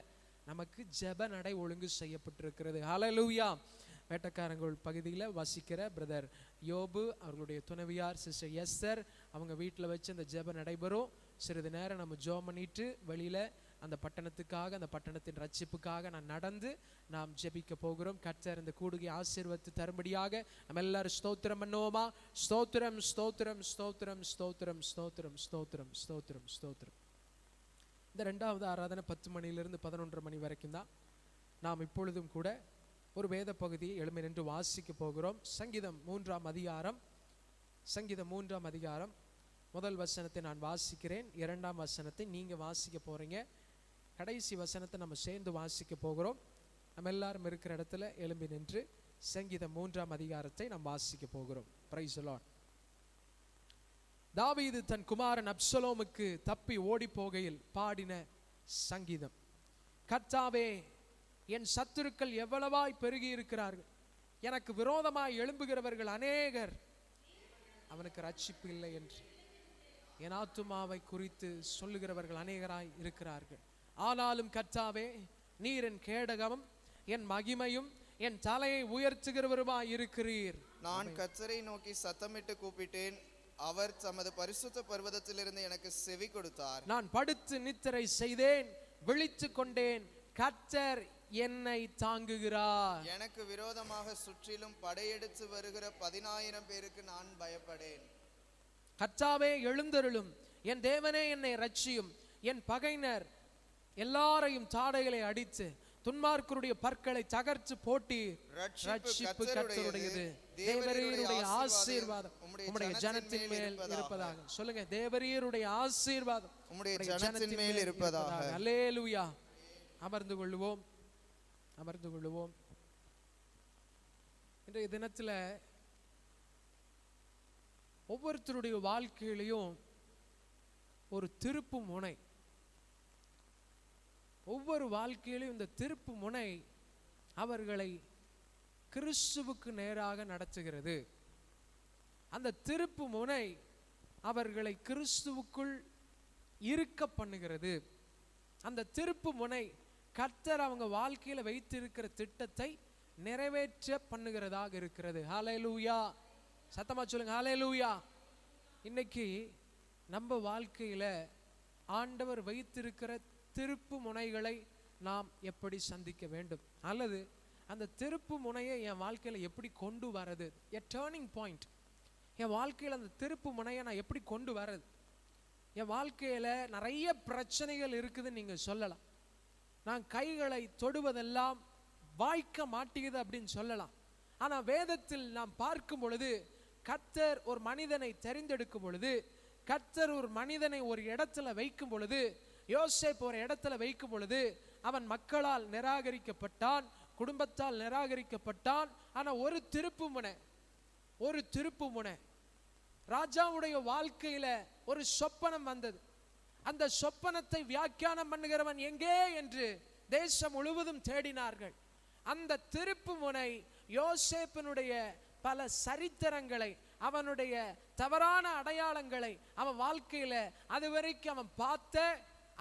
நமக்கு ஜெப நடை ஒழுங்கு செய்யப்பட்டிருக்கிறது. ஹல்லேலூயா. வேட்டக்காரங்கள் பகுதியில் வசிக்கிற பிரதர் யோபு, அவர்களுடைய துணைவியார் சிஸ்டர் எஸ்தர், அவங்க வீட்டில் வச்சு அந்த ஜெபம் நடைபெறும். சிறிது நேரம் நம்ம ஜெபம் பண்ணிட்டு வெளியில அந்த பட்டணத்துக்காக, அந்த பட்டணத்தின் ரட்சிப்புக்காக நான் நடந்து நாம் ஜெபிக்க போகிறோம். கர்த்தர் இந்த கூடுகை ஆசீர்வதித்து தரும்படியாக நம்ம எல்லாரும் ஸ்தோத்திரம் பண்ணுவோமா? ஸ்தோத்திரம் ஸ்தோத்திரம் ஸ்தோத்திரம் ஸ்தோத்திரம் ஸ்தோத்திரம் ஸ்தோத்திரம் ஸ்தோத்திரம் ஸ்தோத்திரம். இந்த 2வது ஆராதனை 10 மணியிலிருந்து 11 மணி வரைக்கும் தான். நாம் இப்பொழுதும் கூட ஒரு வேத பகுதியை எழும்பி நின்று வாசிக்க போகிறோம். சங்கீதம் 3ஆம் அதிகாரம், சங்கீதம் 3ஆம் அதிகாரம் 1 வசனத்தை நான் வாசிக்கிறேன், 2ஆம் வசனத்தை நீங்க வாசிக்க போறீங்க. கடைசி வசனத்தை நம்ம சேர்ந்து வாசிக்க போகிறோம். நம்ம எல்லாரும் இருக்கிற இடத்துல எழும்பி நின்று சங்கீதம் 3ஆம் அதிகாரத்தை நாம் வாசிக்க போகிறோம். Praise the Lord. தாவீது தன் குமாரன் அப்சலோமுக்கு தப்பி ஓடி போகையில் பாடின சங்கீதம். கர்த்தாவே, என் சத்துருக்கள் எவ்வளவாய் பெருகி இருக்கிறார்கள், எனக்கு விரோதமாய் எழும்புகிறவர்கள் அநேகர், அவனுக்கு ரட்சிப்பு இல்லை என்று என் ஆத்துமாவை குறித்து சொல்லுகிறவர்கள் அநேகராய் இருக்கிறார்கள். ஆனாலும் கர்த்தாவே, நீர் என் கேடகமும் என் மகிமையும் என் தலையை உயர்த்துகிறவருமாய் இருக்கிறீர். நான் கர்த்தரை நோக்கி சத்தமிட்டு கூப்பிட்டேன், அவர் தமது பரிசுத்த பர்வதத்திலிருந்து எனக்கு செவி கொடுத்தார். நான் படுத்து நித்திரை செய்தேன், விழித்துக் கொண்டேன், கர்த்தர் என்னை தாங்குகிறார். எனக்கு விரோதமாக சுற்றிலும் படையெடுத்து வருகிற 10,000 பேருக்கு நான் பயப்படேன். கர்த்தாவே எழுந்தருளும், என் தேவனே என்னை ரட்சியும். என் பகைஞர் எல்லாரையும் தாடைகளை அடித்து துன்மார்க்கருடைய பற்களை தகர்த்து போட்டி. ரட்சிப்பு கர்த்தருடையது, தேவரீருடைய ஆசீர்வாதம் உம்முடைய ஜனத்தின் மேல் இருப்பதாக. சொல்லுங்க, தேவரீருடைய ஆசீர்வாதம் உம்முடைய ஜனத்தின் மேல் இருப்பதாக. அல்லேலூயா. அமர்ந்து கொள்வோம், அமர்ந்து கொள்வோம். இன்றைய தினத்துல ஒவ்வொருத்தருடைய வாழ்க்கையிலையும் ஒரு திருப்பு முனை, ஒவ்வொரு வாழ்க்கையிலும் இந்த திருப்பு முனை அவர்களை கிறிஸ்துவுக்கு நேராக நடத்துகிறது. அந்த திருப்பு முனை அவர்களை கிறிஸ்துவுக்குள் இருக்க பண்ணுகிறது. அந்த திருப்பு முனை கர்த்தர் அவங்க வாழ்க்கையில வைத்திருக்கிற திட்டத்தை நிறைவேற்ற பண்ணுகிறதாக இருக்கிறது. ஹல்லேலூயா. சத்தமா சொல்லுங்க, ஹல்லேலூயா. இன்னைக்கு நம்ம வாழ்க்கையில ஆண்டவர் வைத்திருக்கிற திருப்பு முனைகளை நாம் எப்படி சந்திக்க வேண்டும், அல்லது அந்த திருப்பு முனையை என் வாழ்க்கையில எப்படி கொண்டு வரது, எ டேர்னிங் பாயிண்ட். என் வாழ்க்கையில அந்த திருப்பு முனையை நான் எப்படி கொண்டு வரது? என் வாழ்க்கையில நிறைய பிரச்சனைகள் இருக்குதுன்னு நீங்க சொல்லலாம். நான் கைகளை தொடுவதெல்லாம் வாய்க்க மாட்டேங்குது அப்படின்னு சொல்லலாம். ஆனா வேதத்தில் நாம் பார்க்கும் பொழுது, கர்த்தர் ஒரு மனிதனை தெரிந்தெடுக்கும் பொழுது, கர்த்தர் ஒரு மனிதனை ஒரு இடத்துல வைக்கும் பொழுது, யோசேப்பு ஒரு இடத்துல வைக்கும் பொழுது, அவன் மக்களால் நிராகரிக்கப்பட்டான், குடும்பத்தால் நிராகரிக்கப்பட்டான். ஆனா ஒரு திருப்பு முனை ராஜாவுடைய வாழ்க்கையில ஒரு சொப்பனம் வந்தது. அந்த சொப்பனத்தை வியாக்கியானம் பண்ணுகிறவன் எங்கே என்று தேசம் முழுவதும் தேடினார்கள். அந்த திருப்பு முனை யோசேப்பினுடைய பல சரித்திரங்களை, அவனுடைய தவறான அடையாளங்களை அவன் வாழ்க்கையில அதுவரைக்கும் அவன் பார்த்த,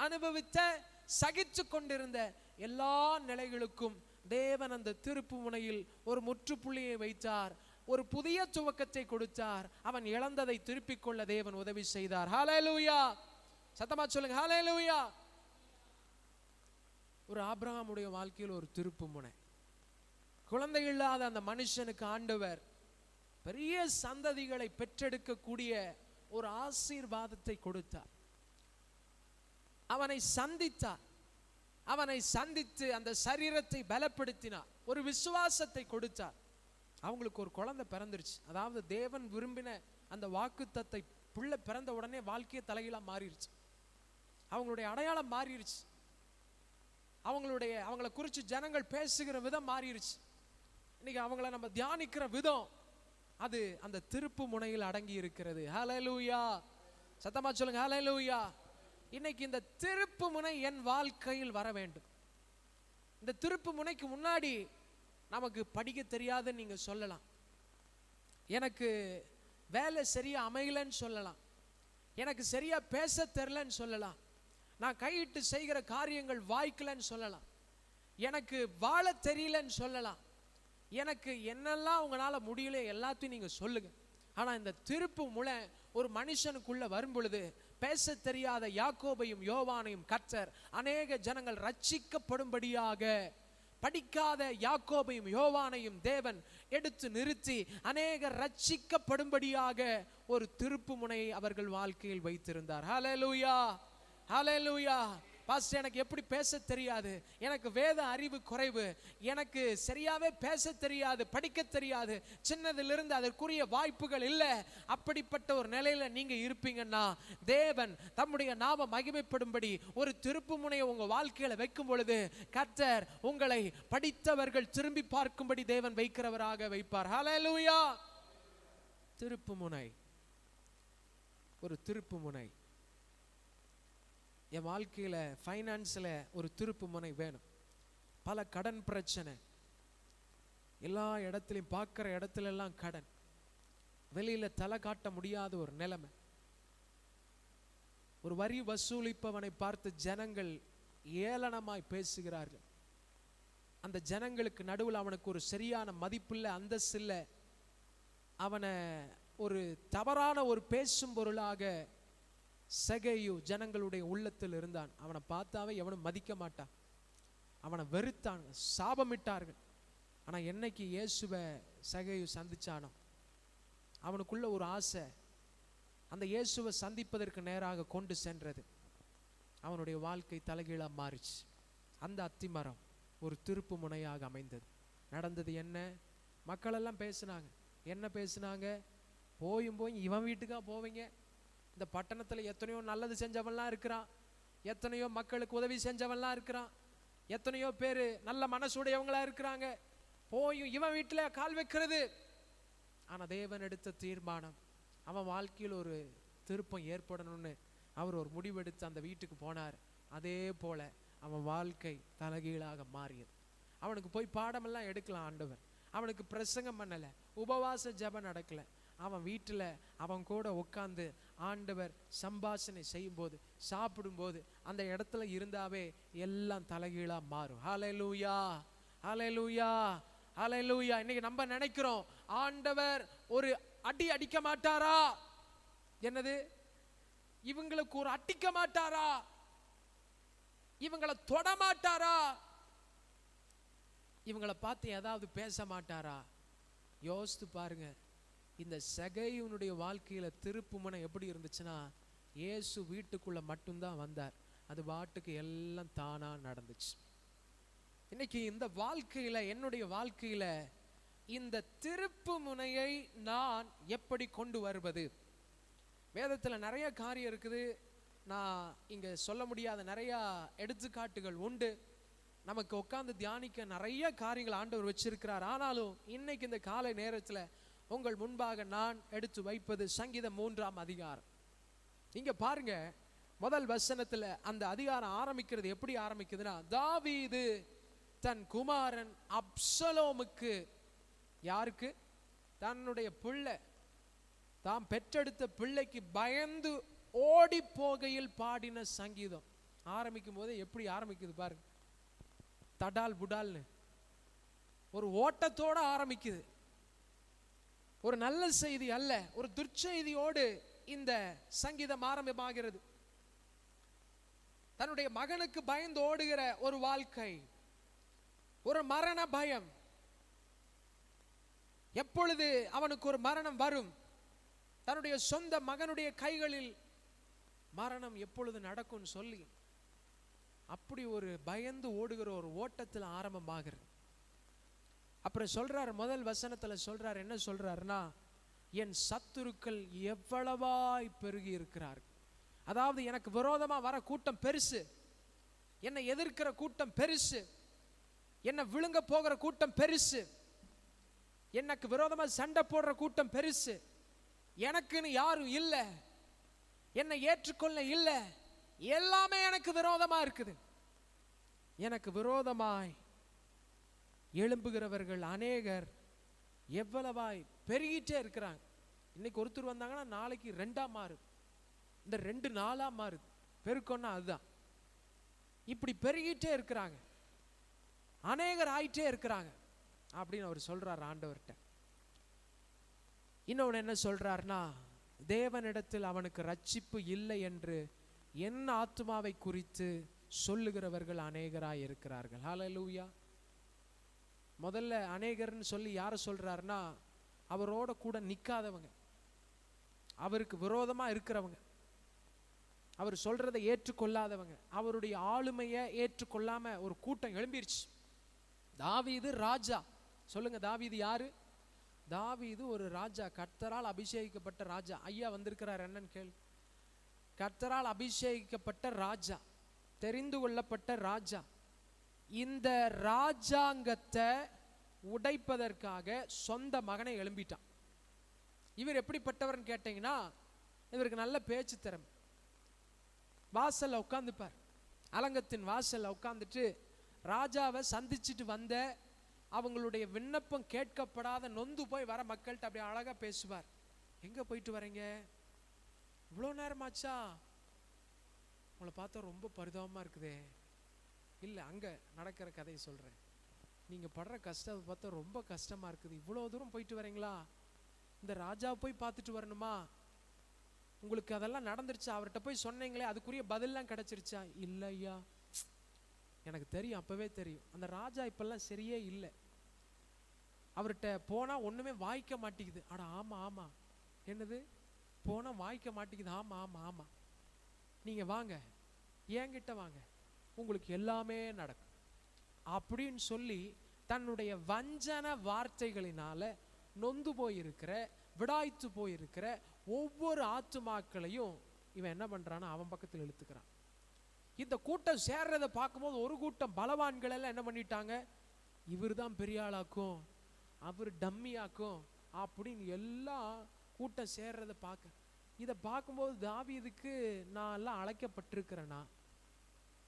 அனுபவித்த, சகிச்சு கொண்டிருந்த எல்லா நிலைகளுக்கும் தேவன் அந்த திருப்பு முனையில் ஒரு முற்றுப்புள்ளியை வைத்தார். ஒரு புதிய துவக்கத்தை கொடுத்தார். அவன் இழந்ததை திருப்பிக் கொள்ள தேவன் உதவி செய்தார். ஹல்லேலூயா. சத்தமா சொல்லுங்க, ஹல்லேலூயா. ஒரு ஆபிரகாமுடைய வாழ்க்கையில் ஒரு திருப்பு முனை. குழந்தை இல்லாத அந்த மனுஷனுக்கு ஆண்டவர் பெரிய சந்ததிகளை பெற்றெடுக்கக்கூடிய ஒரு ஆசீர்வாதத்தை கொடுத்தார். அவனை சந்தித்தார். அவனை சந்தித்து அந்த சரீரத்தை பலப்படுத்தினார். ஒரு விசுவாசத்தை கொடுத்தார். அவங்களுக்கு ஒரு குழந்தை பிறந்துருச்சு. அதாவது தேவன் விரும்பின அந்த வாக்குத்தத்தை பிள்ளை பிறந்த உடனே வாழ்க்கையை தலைகீழா மாறிடுச்சு. அவங்களுடைய அடையாளம் மாறிடுச்சு. அவங்கள குறித்து ஜனங்கள் பேசுகிற விதம் மாறிடுச்சு. இன்னைக்கு அவங்கள நம்ம தியானிக்கிற விதம் அது அந்த திருப்பு முனையில் அடங்கி இருக்கிறது. ஹல்லேலூயா. சத்தமா சொல்லுங்க, ஹல்லேலூயா. இன்னைக்கு இந்த திருப்பு முனை என் வாழ்க்கையில் வர வேண்டும். இந்த திருப்பு முனைக்கு முன்னாடி நமக்கு படிக்க தெரியாதுன்னு நீங்க சொல்லலாம், எனக்கு வேலை சரியா அமையலன்னு சொல்லலாம், எனக்கு சரியா பேச தெரியலன்னு சொல்லலாம், நான் கையிட்டு செய்கிற காரியங்கள் வாய்க்கலன்னு சொல்லலாம், எனக்கு வாழ தெரியலன்னு சொல்லலாம், எனக்கு என்னெல்லாம் உங்களால முடியல எல்லாத்தையும் நீங்க சொல்லுங்க. ஆனா இந்த திருப்பு முனை ஒரு மனுஷனுக்குள்ள வரும் பொழுது, பேச தெரியாத யாக்கோபையும் யோவானையும் கர்த்தர் அநேக ஜனங்கள் ரட்சிக்கப்படும்படியாக, படிக்காத யாக்கோபையும் யோவானையும் தேவன் எடுத்து நிறுத்தி அநேகர் ரட்சிக்கப்படும்படியாக ஒரு திருப்பு முனையை அவர்கள் வாழ்க்கையில் வைத்திருந்தார். ஹல்லேலூயா, ஹல்லேலூயா. பாஸ்டர், எனக்கு எப்படி பேச தெரியாது, எனக்கு வேத அறிவு குறைவு, எனக்கு சரியாவே பேச தெரியாது, படிக்க தெரியாது, சின்னதிலிருந்து அதற்குரிய வாய்ப்புகள் இல்லை, அப்படிப்பட்ட ஒரு நிலையில நீங்க இருப்பீங்கன்னா, தேவன் தம்முடைய நாம மகிமைப்படும்படி ஒரு திருப்பு முனையை உங்க வாழ்க்கையில வைக்கும் பொழுது, கர்த்தர் உங்களை படித்தவர்கள் திரும்பி பார்க்கும்படி தேவன் வைக்கிறவராக வைப்பார். ஹல்லேலூயா. திருப்பு முனை, ஒரு திருப்பு முனை. என் வாழ்க்கையில ஃபைனான்ஸ்ல ஒரு திருப்பு முனை வேணும். பல கடன் பிரச்சனை, எல்லா இடத்துலையும் பார்க்குற இடத்துல எல்லாம் கடன், வெளியில தலை காட்ட முடியாத ஒரு நிலைமை. ஒரு வரி வசூலிப்பவனை பார்த்து ஜனங்கள் ஏளனமாய் பேசுகிறார்கள். அந்த ஜனங்களுக்கு நடுவில் அவனுக்கு ஒரு சரியான மதிப்பில்லை, அந்தஸ்து இல்லை. அவனை ஒரு தவறான ஒரு பேசும் பொருளாக சகேயு ஜனங்களுடைய உள்ளத்தில் இருந்தான். அவனை பார்த்தாவே எவனும் மதிக்க மாட்டான், அவனை வெறுத்தாங்க, சாபமிட்டார்கள். ஆனால் என்னைக்கு இயேசுவை சகேயு சந்திச்சானோ அவனுக்குள்ள ஒரு ஆசை அந்த இயேசுவை சந்திப்பதற்கு நேராக கொண்டு சென்றது. அவனுடைய வாழ்க்கை தலைகீழாக மாறிச்சு. அந்த அத்திமரம் ஒரு திருப்பு முனையாக அமைந்தது. நடந்தது என்ன? மக்கள் எல்லாம் பேசினாங்க. என்ன பேசினாங்க? போயும் போய் இவன் வீட்டுக்கா போவீங்க? இந்த பட்டணத்தில் எத்தனையோ நல்லது செஞ்சவன்லாம் இருக்கிறான், எத்தனையோ மக்களுக்கு உதவி செஞ்சவன்லாம் இருக்கிறான், எத்தனையோ பேர் நல்ல மனசுடையவங்களா இருக்கிறாங்க, போயும் இவன் வீட்டில் கால் வைக்கிறது. ஆனால் தேவன் எடுத்த தீர்மானம், அவன் வாழ்க்கையில் ஒரு திருப்பம் ஏற்படணும்னு அவர் ஒரு முடிவெடுத்து அந்த வீட்டுக்கு போனார். அதே போல அவன் வாழ்க்கை தலைகீழாக மாறியது. அவனுக்கு போய் பாடமெல்லாம் எடுக்கலாம் ஆண்டவர், அவனுக்கு பிரசங்கம் பண்ணலை, உபவாச ஜெபம் நடக்கலை. அவன் வீட்டில் அவன் கூட உட்காந்து ஆண்டவர் சம்பாஷணை செய்யும்போது, சாப்பிடும்போது அந்த இடத்துல இருந்தாவே எல்லாம் தலைகீழாக மாறும். ஹல்லேலூயா, ஹல்லேலூயா, ஹல்லேலூயா. இன்னைக்கு நம்ம நினைக்கிறோம் ஆண்டவர் ஒரு அடி அடிக்க மாட்டாரா? என்னது, இவங்களுக்கு ஒரு அடிக்க மாட்டாரா? இவங்களை தொட மாட்டாரா? இவங்களை பார்த்து ஏதாவது பேச மாட்டாரா? யோசித்து பாருங்க. இந்த சகேயுனுடைய வாழ்க்கையில திருப்பு முனை எப்படி இருந்துச்சுன்னா, இயேசு வீட்டுக்குள்ள மட்டும்தான் வந்தார், அது பாட்டுக்கு எல்லாம் தானா நடந்துச்சு. இன்னைக்கு இந்த வாழ்க்கையில, என்னுடைய வாழ்க்கையில இந்த திருப்பு முனையை நான் எப்படி கொண்டு வருவது? வேதத்தில் நிறைய காரியம் இருக்குது, நான் இங்கே சொல்ல முடியாத நிறைய எடுத்துக்காட்டுகள் உண்டு. நமக்கு உட்காந்து தியானிக்க நிறைய காரியங்கள் ஆண்டவர் வச்சிருக்கிறார். ஆனாலும் இன்னைக்கு இந்த காலை நேரத்தில் உங்கள் முன்பாக நான் எடுத்து வைப்பது சங்கீதம் 3ஆம் அதிகாரம். இங்க பாருங்க, முதல் வசனத்தில் அந்த அதிகாரம் ஆரம்பிக்கிறது எப்படி ஆரம்பிக்குதுன்னா, தாவீது தன் குமாரன் அப்சலோமுக்கு, யாருக்கு? தன்னுடைய பிள்ளை, தாம் பெற்றெடுத்த பிள்ளைக்கு பயந்து ஓடி போகையில் பாடின சங்கீதம். ஆரம்பிக்கும் போது எப்படி ஆரம்பிக்குது பாருங்க, தடால் புடால்னு ஒரு ஓட்டத்தோட ஆரம்பிக்குது. ஒரு நல்ல செய்தி அல்ல, ஒரு துர்ச்செய்தியோடு இந்த சங்கீதம் ஆரம்பமாகிறது. தன்னுடைய மகனுக்கு பயந்து ஓடுகிற ஒரு வாழ்க்கை, ஒரு மரண பயம். எப்பொழுது அவனுக்கு ஒரு மரணம் வரும், தன்னுடைய சொந்த மகனுடைய கைகளில் மரணம் எப்பொழுது நடக்கும் சொல்லி அப்படி ஒரு பயந்து ஓடுகிற ஒரு ஓட்டத்தில் ஆரம்பமாகிறது. அப்புறம் சொல்றார், முதல் வசனத்துல சொல்றார், என்ன சொல்றாருன்னா, என் சத்துருக்கள் எவ்வளவாய் பெருகி இருக்கிறார். அதாவது எனக்கு விரோதமா வர கூட்டம் பெருசு, என்னை எதிர்க்கிற கூட்டம் பெருசு, என்னை விழுங்க போகிற கூட்டம் பெருசு, எனக்கு விரோதமா சண்டை போடுற கூட்டம் பெருசு, எனக்குன்னு யாரும் இல்லை, என்னை ஏற்றுக்கொள்ள இல்லை, எல்லாமே எனக்கு விரோதமா இருக்குது. எனக்கு விரோதமாய் எழும்புகிறவர்கள் அநேகர் எவ்வளவாய் பெருகிட்டே இருக்கிறாங்க. இன்னைக்கு ஒருத்தர் வந்தாங்கன்னா நாளைக்கு 2ஆ மாறுது, இந்த 2 4ஆ மாறுது. பெருக்கம்னா அதுதான். இப்படி பெருகிட்டே இருக்கிறாங்க, அநேகர் ஆயிட்டே இருக்கிறாங்க அப்படின்னு அவர் சொல்றார் ஆண்டவர்கிட்ட. இன்னொன்று என்ன சொல்றாருன்னா, தேவனிடத்தில் அவனுக்கு ரட்சிப்பு இல்லை என்று என் ஆத்துமாவை குறித்து சொல்லுகிறவர்கள் அநேகராய் இருக்கிறார்கள். ஹல்லேலூயா. முதல்ல அநேகர்னு சொல்லி யாரை சொல்றாருன்னா, அவரோட கூட நிற்காதவங்க, அவருக்கு விரோதமா இருக்கிறவங்க, அவர் சொல்றதை ஏற்றுக்கொள்ளாதவங்க, அவருடைய ஆளுமையை ஏற்றுக்கொள்ளாம ஒரு கூட்டம் எழும்பிருச்சு. தாவீது ராஜா, சொல்லுங்க, தாவீது யாரு? தாவீது ஒரு ராஜா, கர்த்தரால் அபிஷேகிக்கப்பட்ட ராஜா. ஐயா வந்திருக்கிறார், என்னன்னு கேளு. கர்த்தரால் அபிஷேகிக்கப்பட்ட ராஜா, தெரிந்து கொள்ளப்பட்ட ராஜா. இந்த ராஜாங்கத்தை உடைப்பதற்காக சொந்த மகனை எழும்பிட்டான். இவர் எப்படிப்பட்டவர்னு கேட்டீங்கன்னா, இவருக்கு நல்ல பேச்சு திறமை. வாசல்ல உட்காந்துப்பார், அலங்கத்தின் வாசல்ல உட்காந்துட்டு ராஜாவை சந்திச்சுட்டு வந்த அவங்களுடைய விண்ணப்பம் கேட்கப்படாத நொந்து போய் வர மக்கள்கிட்ட அப்படியே அழகா பேசுவார். எங்க போயிட்டு வரீங்க? இவ்வளோ நேரமாச்சா? உங்களை பார்த்தா ரொம்ப பரிதாபமா இருக்குதே. இல்லை, அங்க நடக்கிற கதையை சொல்றேன். நீங்க படுற கஷ்டத்தை பார்த்தா ரொம்ப கஷ்டமா இருக்குது, இவ்வளவு தூரம் போயிட்டு வரீங்களா, இந்த ராஜாவை போய் பார்த்துட்டு வரணுமா, உங்களுக்கு அதெல்லாம் நடந்துருச்சா, அவர்கிட்ட போய் சொன்னீங்களே அதுக்குரிய பதிலெல்லாம் கிடைச்சிருச்சா? இல்லை ஐயா, எனக்கு தெரியும், அப்பவே தெரியும், அந்த ராஜா இப்பெல்லாம் சரியே இல்லை, அவர்கிட்ட போனா ஒண்ணுமே வாய்க்க மாட்டேங்குது. அட ஆமா ஆமா, என்னது போனா வாய்க்க மாட்டேங்குது, ஆமா ஆமா ஆமா, நீங்க வாங்க என்கிட்ட வாங்க, உங்களுக்கு எல்லாமே நடக்கும் அப்படின்னு சொல்லி தன்னுடைய வஞ்சன வார்த்தைகளினால நொந்து போயிருக்கிற, விடாய்த்து போயிருக்கிற ஒவ்வொரு ஆத்துமாக்களையும் இவன் என்ன பண்றான்னா அவன் பக்கத்தில் இழுத்துக்கிறான். இந்த கூட்டம் சேர்றதை பார்க்கும்போது ஒரு கூட்டம் பலவான்கள் எல்லாம் என்ன பண்ணிட்டாங்க, இவர் தான் பெரிய ஆளாக்கும், அவர் டம்மியாக்கும் அப்படின்னு எல்லாம் கூட்டம் சேர்றதை பார்க்க, இதை பார்க்கும்போது தாவீதுக்கு நான் எல்லாம் அழைக்கப்பட்டிருக்கிறேனா,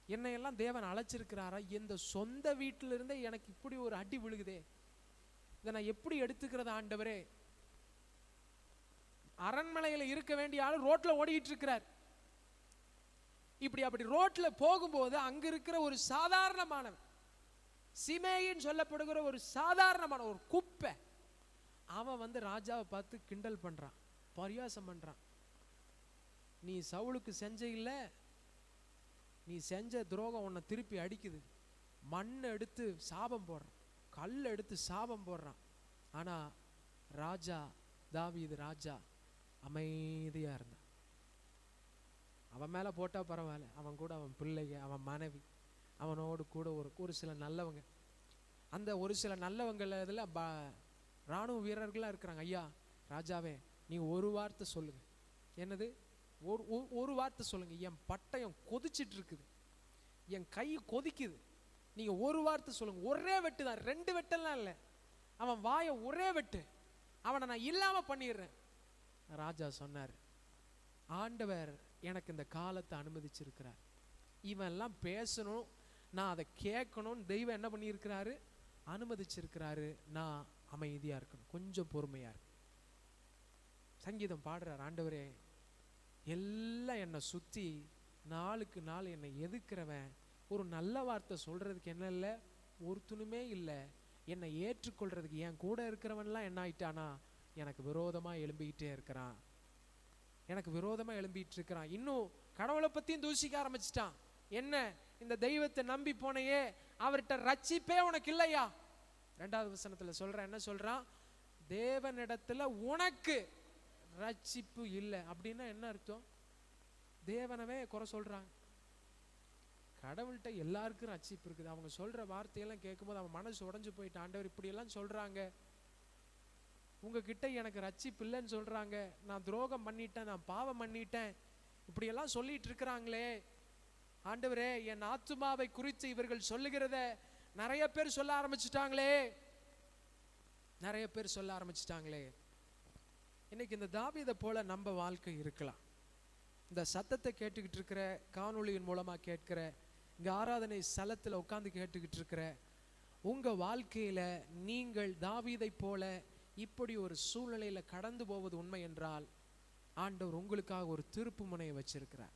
என்னையெல்லாம் தேவன் அழைச்சிருக்கிறாரா, இந்த சொந்த வீட்டிலிருந்தே எனக்கு இப்படி ஒரு அடி விழுகுதே, இதை நான் எப்படி எடுத்துக்கிறது ஆண்டவரே, அரண்மனையில இருக்க வேண்டிய ஆள் ரோட்ல ஓடிட்டு இருக்கிறார், அப்படி ரோட்ல போகும்போது அங்க இருக்கிற ஒரு சாதாரணமானவன், சிமேயின் சொல்லப்படுகிற ஒரு சாதாரணமான ஒரு குப்பை, அவன் வந்து ராஜாவை பார்த்து கிண்டல் பண்றான், பரியாசம் பண்றான். நீ சவுலுக்கு செஞ்ச இல்ல, நீ செஞ்ச துரோகம் உன்னை திருப்பி அடிக்குது, மண்ணை எடுத்து சாபம் போடுறான், கல் எடுத்து சாபம் போடுறான். ஆனா ராஜா தாவீது ராஜா அமைதியா இருந்தான். அவன் மேல போட்டா பரவாயில்ல, அவன் கூட அவன் பிள்ளைங்க, அவன் மனைவி, அவனோடு கூட ஒரு சில நல்லவங்க, அந்த ஒரு சில நல்லவங்கள இதில் இராணுவ வீரர்களாக இருக்கிறாங்க. ஐயா ராஜாவே நீ ஒரு வார்த்தை சொல்லுங்க, என்னது ஒரு வார்த்தை சொல்லுங்க, என் பட்டயம் கொதிச்சிட்டு இருக்குது, என் கை கொதிக்குது, நீங்க ஒரு வார்த்தை சொல்லுங்க, ஒரே வெட்டு தான், 2 வெட்டெல்லாம் இல்லை, அவன் வாயை ஒரே வெட்டு, அவனை நான் இல்லாம பண்ணிடுறேன். ராஜா சொன்னார், ஆண்டவர் எனக்கு இந்த காலத்தை அனுமதிச்சிருக்கிறார், இவன் எல்லாம் பேசணும், நான் அதை கேட்கணும், தெய்வம் என்ன பண்ணியிருக்கிறாரு, அனுமதிச்சிருக்கிறாரு, நான் அமைதியா இருக்கணும், கொஞ்சம் பொறுமையா இருக்கு. சங்கீதம் பாடுறார், ஆண்டவரே எல்லாம் என்னை சுத்தி நாளுக்கு நாள் என்னை எதிர்க்கிறவன் ஒரு நல்ல வார்த்தை சொல்றதுக்கு என்ன இல்லை, ஒருத்தனுமே இல்லை, என்னை ஏற்றுக்கொள்றதுக்கு என் கூட இருக்கிறவன்லாம் என்ன ஆயிட்டானா எனக்கு விரோதமா எழும்பிக்கிட்டே இருக்கிறான், எனக்கு விரோதமா எழும்பிட்டு இருக்கிறான், இன்னும் கடவுளை பத்தியும் தூசிக்க ஆரம்பிச்சிட்டான், என்ன இந்த தெய்வத்தை நம்பி போனையே அவர்கிட்ட ரட்சிப்பே உனக்கு இல்லையா. 2வது வசனத்துல சொல்றான், என்ன சொல்றான், தேவனிடத்துல உனக்கு ரட்சிப்பு இல்லை அப்படின்னா என்ன அர்த்தம், தேவனவே குறை சொல்றாங்க. கடவுள்கிட்ட எல்லாருக்கும் ரட்சிப்பு இருக்குது, அவங்க சொல்ற வார்த்தையெல்லாம் கேட்கும்போது அவன் மனசு உடைஞ்சு போயிட்டு, ஆண்டவர் இப்படி எல்லாம் சொல்றாங்க, உங்ககிட்ட எனக்கு ரட்சிப்பு இல்லைன்னு சொல்றாங்க, நான் துரோகம் பண்ணிட்டேன், நான் பாவம் பண்ணிட்டேன், இப்படி எல்லாம் சொல்லிட்டு இருக்கிறாங்களே, ஆண்டவரே என் ஆத்துமாவை குறித்து இவர்கள் சொல்லுகிறத நிறைய பேர் சொல்ல ஆரம்பிச்சுட்டாங்களே, நிறைய பேர் சொல்ல ஆரம்பிச்சுட்டாங்களே. இன்னைக்கு இந்த தாவீதை போல நம்ம வாழ்க்கை இருக்கலாம். இந்த சத்தத்தை கேட்டுக்கிட்டு இருக்கிற, காணொளியின் மூலமா கேட்கிற, இங்க ஆராதனை ஸ்தலத்தில் உட்கார்ந்து கேட்டுக்கிட்டு இருக்கிற உங்க வாழ்க்கையில நீங்கள் தாவீதை போல இப்படி ஒரு சூழ்நிலையில கடந்து போவது உண்மை என்றால், ஆண்டவர் உங்களுக்காக ஒரு திருப்பு முனையை வச்சிருக்கிறார்.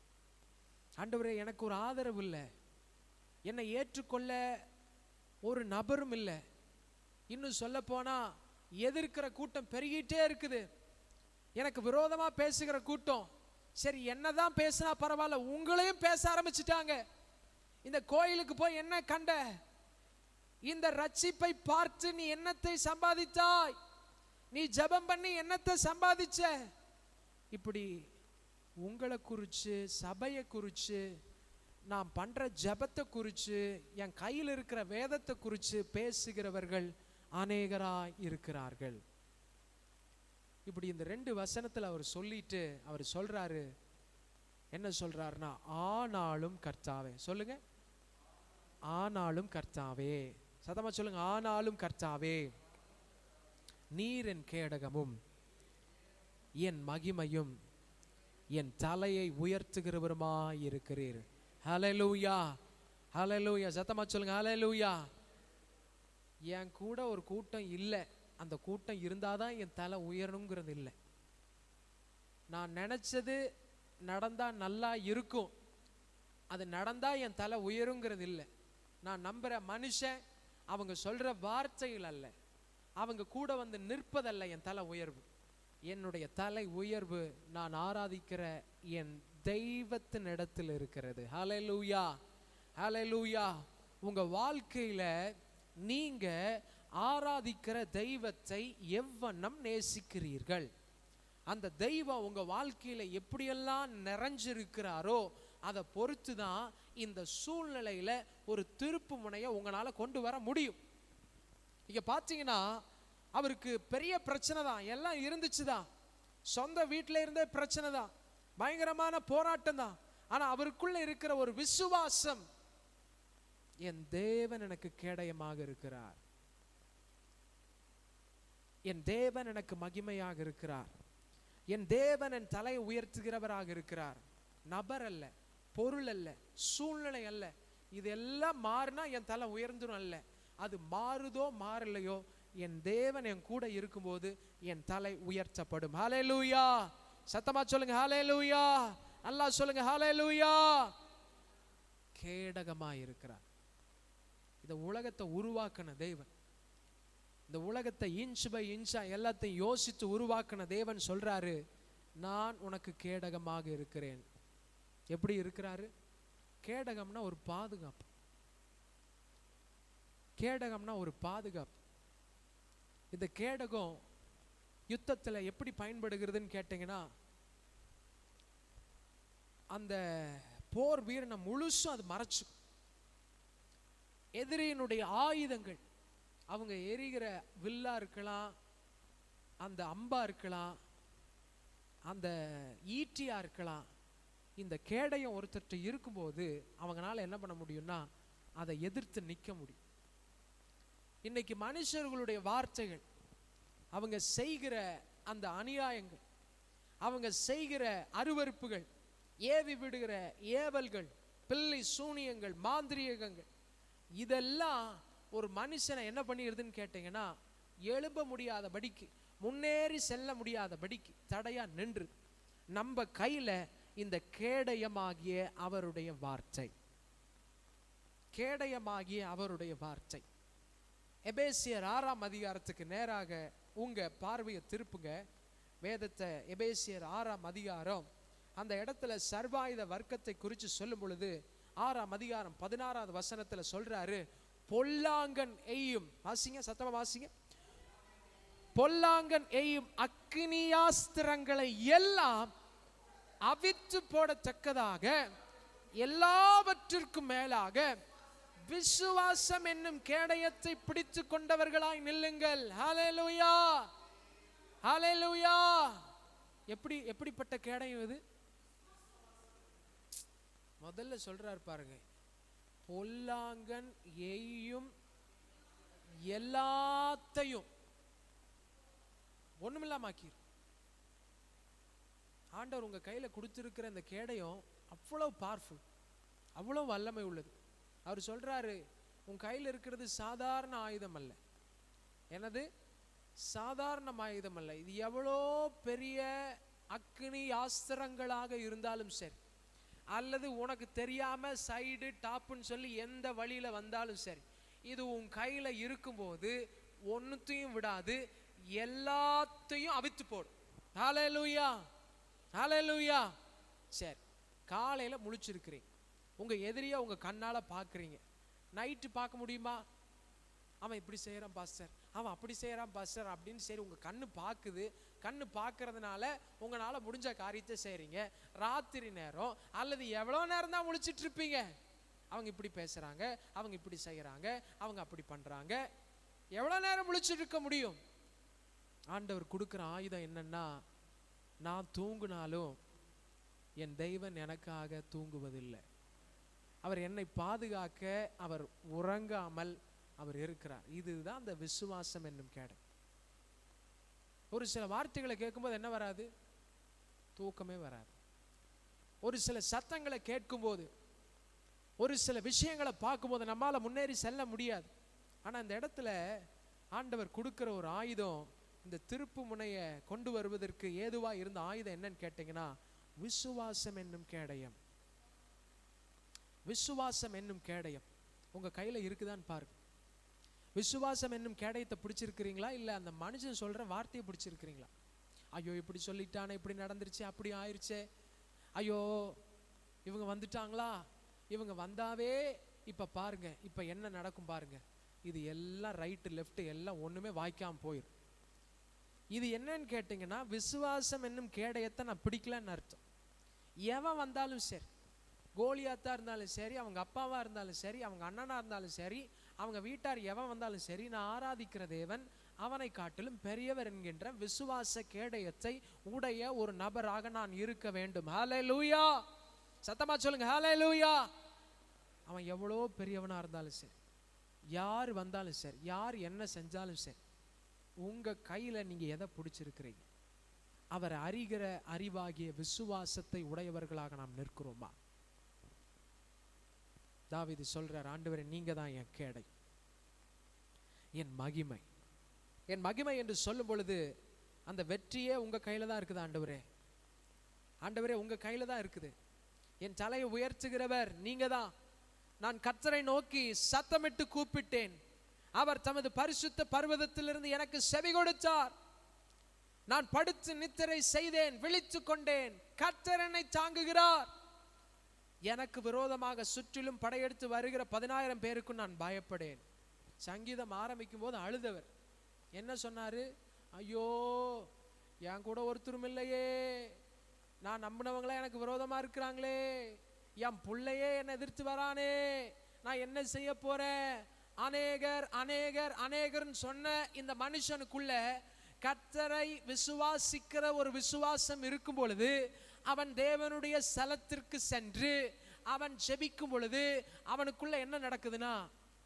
ஆண்டவரே எனக்கு ஒரு ஆதரவு இல்லை, என்னை ஏற்றுக்கொள்ள ஒரு நபரும் இல்லை, இன்னும் சொல்ல போனா எதிர்க்கிற கூட்டம் பெருகிட்டே இருக்குது, எனக்கு விரோதமா பேசுகிற கூட்டம், சரி என்னதான் பேசினா பரவாயில்ல, உங்களையும் பேச ஆரம்பிச்சுட்டாங்க, இந்த கோயிலுக்கு போய் என்ன கண்ட, இந்த ரட்சிப்பை பார்த்து நீ என்னத்தை சம்பாதித்தாய், நீ ஜெபம் பண்ணி என்னத்தை சம்பாதிச்ச, இப்படி உங்களை குறிச்சு, சபையை குறிச்சு, நான் பண்ற ஜெபத்தை குறிச்சு, என் கையில் இருக்கிற வேதத்தை குறிச்சு பேசுகிறவர்கள் அநேகராய் இருக்கிறார்கள். இப்படி இந்த 2 வசனத்துல அவர் சொல்லிட்டு அவர் சொல்றாரு, என்ன சொல்றாருன்னா, ஆனாலும் கர்த்தாவே, சொல்லுங்க, ஆனாலும் கர்த்தாவே, சத்தமா சொல்லுங்க, ஆனாலும் கர்த்தாவே நீர் என் கேடகமும் என் மகிமையும் என் தலையை உயர்த்துகிறவருமாய் இருக்கிறீர். ஹல்லேலூயா, ஹல்லேலூயா, சத்தமா சொல்லுங்க, ஹல்லேலூயா. என் கூட ஒரு கூட்டம் இல்லை, அந்த கூட்டம் இருந்தாதான் என் தலை உயரணுங்கிறது இல்லை, நான் நினைச்சது நடந்தா நல்லா இருக்கும், அது நடந்தா என் தலை உயருங்கிறது இல்லை, நான் நம்புற மனுஷன் அவங்க சொல்ற வார்த்தைகள் அல்ல, அவங்க கூட வந்து நிற்பதல்ல என் தலை உயர்வு. என்னுடைய தலை உயர்வு நான் ஆராதிக்கிற என் தெய்வத்தின் இடத்தில் இருக்கிறது. ஹல்லேலூயா, ஹல்லேலூயா. உங்க வாழ்க்கையில நீங்க ஆராதிக்கிற தெய்வத்தை எவ்வண்ணம் நேசிக்கிறீர்கள், அந்த தெய்வம் உங்க வாழ்க்கையில எப்படியெல்லாம் நிறைஞ்சிருக்கிறாரோ அதை பொறுத்து தான் இந்த சூழ்நிலையில ஒரு திருப்பு முனையை உங்களால கொண்டு வர முடியும். இங்க பாத்தீங்கன்னா அவருக்கு பெரிய பிரச்சனை தான், எல்லாம் இருந்துச்சு தான், சொந்த வீட்டில இருந்தே பிரச்சனை தான், பயங்கரமான போராட்டம் தான். ஆனா அவருக்குள்ள இருக்கிற ஒரு விசுவாசம், என் தேவன் எனக்கு கேடயமாக இருக்கிறார், என் தேவன் எனக்கு மகிமையாக இருக்கிறார், என் தேவன் என் தலை உயர்த்துகிறவராக இருக்கிறார். நபர் அல்ல, பொருள் அல்ல, சூழ்நிலை அல்ல, இதெல்லாம் மாறினா என் தலை உயர்ந்துடும் அல்ல. அது மாறுதோ மாறலையோ, என் தேவன் என் கூட இருக்கும்போது என் தலை உயர்த்தப்படும். ஹல்லேலூயா. சத்தமா சொல்லுங்க ஹல்லேலூயா. நல்லா சொல்லுங்க ஹல்லேலூயா. கேடகமா இருக்கிறார். இந்த உலகத்தை உருவாக்கின தேவன், இந்த உலகத்தை இன்ச் பை இன்ச்சா எல்லாத்தையும் யோசித்து உருவாக்கின தேவன் சொல்றாரு, நான் உனக்கு கேடகமாக இருக்கிறேன். எப்படி இருக்கிறாரு? கேடகம்னா ஒரு பாதுகாப்பு, கேடகம்னா ஒரு பாதுகாப்பு. இந்த கேடகம் யுத்தத்தில் எப்படி பயன்படுகிறதுன்னு கேட்டீங்கன்னா, அந்த போர் வீரனை முழுசும் அது மறைச்சு, எதிரியினுடைய ஆயுதங்கள், அவங்க எரிகிற வில்லா இருக்கலாம், அந்த அம்பா இருக்கலாம், அந்த ஈட்டியா இருக்கலாம், இந்த கேடயம் ஒருத்தர்கிட்ட இருக்கும்போது அவங்களால என்ன பண்ண முடியும்னா அதை எதிர்த்து நிற்க முடியும். இன்னைக்கு மனுஷர்களுடைய வார்த்தைகள், அவங்க செய்கிற அந்த அநியாயங்கள், அவங்க செய்கிற அருவருப்புகள், ஏவி விடுகிற ஏவல்கள், பில்லி சூனியங்கள், மாந்திரீகங்கள், இதெல்லாம் ஒரு மனுஷனை என்ன பண்ணிடுதுன்னு கேட்டீங்கன்னா, எழும்ப முடியாதபடிக்கு, முன்னேறி செல்ல முடியாதபடிக்கு தடையா நின்று. நம்ம கையில இந்த கேடயமாகிய அவருடைய வார்த்தை, கேடயமாகிய அவருடைய வார்த்தை. எபேசியர் 6ஆம் அதிகாரத்துக்கு நேராக உங்க பார்வையை திருப்புங்க. வேதத்தை எபேசியர் 6ஆம் அதிகாரம், அந்த இடத்துல சர்வாயுத வர்க்கத்தை குறித்து சொல்லும் பொழுது 6ஆம் அதிகாரம் 16வது வசனத்துல சொல்றாரு, பொல்லாங்கன் எய்யும், வாசிங்க சத்தமா வாசிங்க, பொல்லாங்கன் எய்யும் அக்கினியாஸ்திரங்களை எல்லாம் அவித்து போடத்தக்கதாக எல்லாவற்றிற்கும் மேலாக விசுவாசம் என்னும் கேடயத்தை பிடித்து கொண்டவர்களாய் நில்லுங்கள். ஹல்லேலூயா, ஹல்லேலூயா. எப்படிப்பட்ட கேடயம் இது? முதல்ல சொல்றார் பாருங்க, பொல்லாங்கன் எய்யும் எல்லாத்தையும் ஒண்ணுமில்லாமாக்கி. ஆண்டவர் உங்க கையில கொடுத்திருக்கிற இந்த கேடயம் அவ்வளவு பவர்ஃபுல், அவ்வளவு வல்லமை உள்ளது. அவர் சொல்றாரு, உன் கையில் இருக்கிறது சாதாரண ஆயுதம் அல்ல. என்னது? சாதாரண ஆயுதம் அல்ல. இது எவ்வளோ பெரிய அக்கினி ஆஸ்திரங்களாக இருந்தாலும் சரி, அல்லது உனக்கு தெரியாம சைடு டாப்புன்னு சொல்லி எந்த வழியில வந்தாலும் சரி, இது உன் கையில இருக்கும்போது ஒன்னுத்தையும் விடாது, எல்லாத்தையும் அவித்து போடும். ஹல்லேலூயா, ஹல்லேலூயா. சரி, காலையில முழிச்சிருக்கிறீங்க, உங்க எதிரியா உங்க கண்ணால பாக்குறீங்க. நைட்டு பார்க்க முடியுமா? அவன் இப்படி செய்யறான் பாஸ்டர், அவன் அப்படி செய்யறான் பாஸ்டர் அப்படின்னு சரி உங்க கண்ணு பாக்குது. கண்ணு பார்க்கறதுனால உங்களால முடிஞ்ச காரியத்தை செய்றீங்க. ராத்திரி நேரம் அல்லது எவ்வளோ நேரம் தான் முழிச்சிட்டு இருப்பீங்க? அவங்க இப்படி பேசுறாங்க, அவங்க இப்படி செய்யறாங்க, அவங்க அப்படி பண்றாங்க. எவ்வளோ நேரம் முழிச்சிட்டு இருக்க முடியும்? ஆண்டவர் கொடுக்குற ஆயுதம் என்னன்னா, நான் தூங்குனாலும் என் தெய்வன் எனக்காக தூங்குவதில்லை. அவர் என்னை பாதுகாக்க அவர் உறங்காமல் அவர் இருக்கிறார். இதுதான் அந்த விசுவாசம் என்னும் கேடயம். ஒரு சில வார்த்தைகளை கேட்கும்போது என்ன வராது? தூக்கமே வராது. ஒரு சில சத்தங்களை கேட்கும்போது, ஒரு சில விஷயங்களை பார்க்கும்போது நம்மால முன்னேறி செல்ல முடியாது. ஆனா இந்த இடத்துல ஆண்டவர் கொடுக்கிற ஒரு ஆயுதம், இந்த திருப்பு முனையை கொண்டு வருவதற்கு ஏதுவா இருந்த ஆயுதம் என்னன்னு கேட்டீங்கன்னா, விசுவாசம் என்னும் கேடயம். விசுவாசம் என்னும் கேடயம் உங்க கையில இருக்குதான்னு பாருங்க. விசுவாசம் என்னும் கேடயத்தை பிடிச்சிருக்கிறீங்களா, இல்லை அந்த மனுஷன் சொல்ற வார்த்தையை பிடிச்சிருக்கிறீங்களா? ஐயோ இப்படி சொல்லிட்டானே, இப்படி நடந்துருச்சு, அப்படி ஆயிடுச்சே, ஐயோ இவங்க வந்துட்டாங்களா, இவங்க வந்தாவே இப்ப பாருங்க இப்ப என்ன நடக்கும் பாருங்க, இது எல்லாம் ரைட்டு லெஃப்ட் எல்லாம் ஒண்ணுமே வாய்க்காம போயிடும். இது என்னன்னு கேட்டீங்கன்னா, விசுவாசம் என்னும் கேடயத்தை நான் பிடிக்கலன்னு அர்த்தம். எவன் வந்தாலும் சரி, கோலியாத்தா இருந்தாலும் சரி, அவங்க அப்பாவா இருந்தாலும் சரி, அவங்க அண்ணனா இருந்தாலும் சரி, அவங்க வீட்டார் எவன் வந்தாலும் சரி, நான் ஆராதிக்கிற தேவன் அவனை காட்டிலும் பெரியவர் என்கின்ற விசுவாச கேடயத்தை உடைய ஒரு நபராக நான் இருக்க வேண்டும். ஹல்லேலூயா, சத்தமா சொல்லுங்க ஹல்லேலூயா. அவன் எவ்வளோ பெரியவனா இருந்தாலும் சரி, யார் வந்தாலும் சரி, யார் என்ன செஞ்சாலும் சரி, உங்க கையில நீங்க எதை பிடிச்சிருக்கிறீங்க? அவர் அறிகிற அறிவாகிய விசுவாசத்தை உடையவர்களாக நாம் நிற்கிறோமா? தாவீது சொல்றார், ஆண்டவரே நீங்க தான் என் கேடை, என் மகிமை. என் மகிமை என்று சொல்லும் பொழுது அந்த வெற்றியே உங்க கையில தான் இருக்குது ஆண்டவரே. ஆண்டவரே உங்க கையில தான் இருக்குது. என் தலையை உயர்த்துகிறவர் நீங்க தான். நான் கர்த்தரை நோக்கி சத்தமிட்டு கூப்பிட்டேன், அவர் தமது பரிசுத்த பர்வதத்திலிருந்து எனக்கு செவி கொடுத்தார். நான் படுத்து நித்திரை செய்தேன், விழித்துக் கொண்டேன், கர்த்தர் என்னை தாங்குகிறார். எனக்கு விரோதமாக சுற்றிலும் படையெடுத்து வருகிற 10,000 பேருக்கும் நான் பயப்படேன். சங்கீதம் ஆரம்பிக்கும் போது அழுதவர் என்ன சொன்னாரு? ஐயோ என் கூட ஒருத்தரும் இல்லையே, நான் நம்பினவங்களா எனக்கு விரோதமா இருக்கிறாங்களே, என் பிள்ளையே என்னை எதிர்த்து வரானே, நான் என்ன செய்ய போறேன்? அநேகர் அநேகர் அநேகர்னு சொன்ன இந்த மனுஷனுக்குள்ள கர்த்தரை விசுவாசிக்கிற ஒரு விசுவாசம் இருக்கும் பொழுது, அவன் தேவனுடைய ஸ்தலத்திற்கு சென்று அவன் ஜெபிக்கும் பொழுது அவனுக்குள்ள என்ன நடக்குதுன்னா,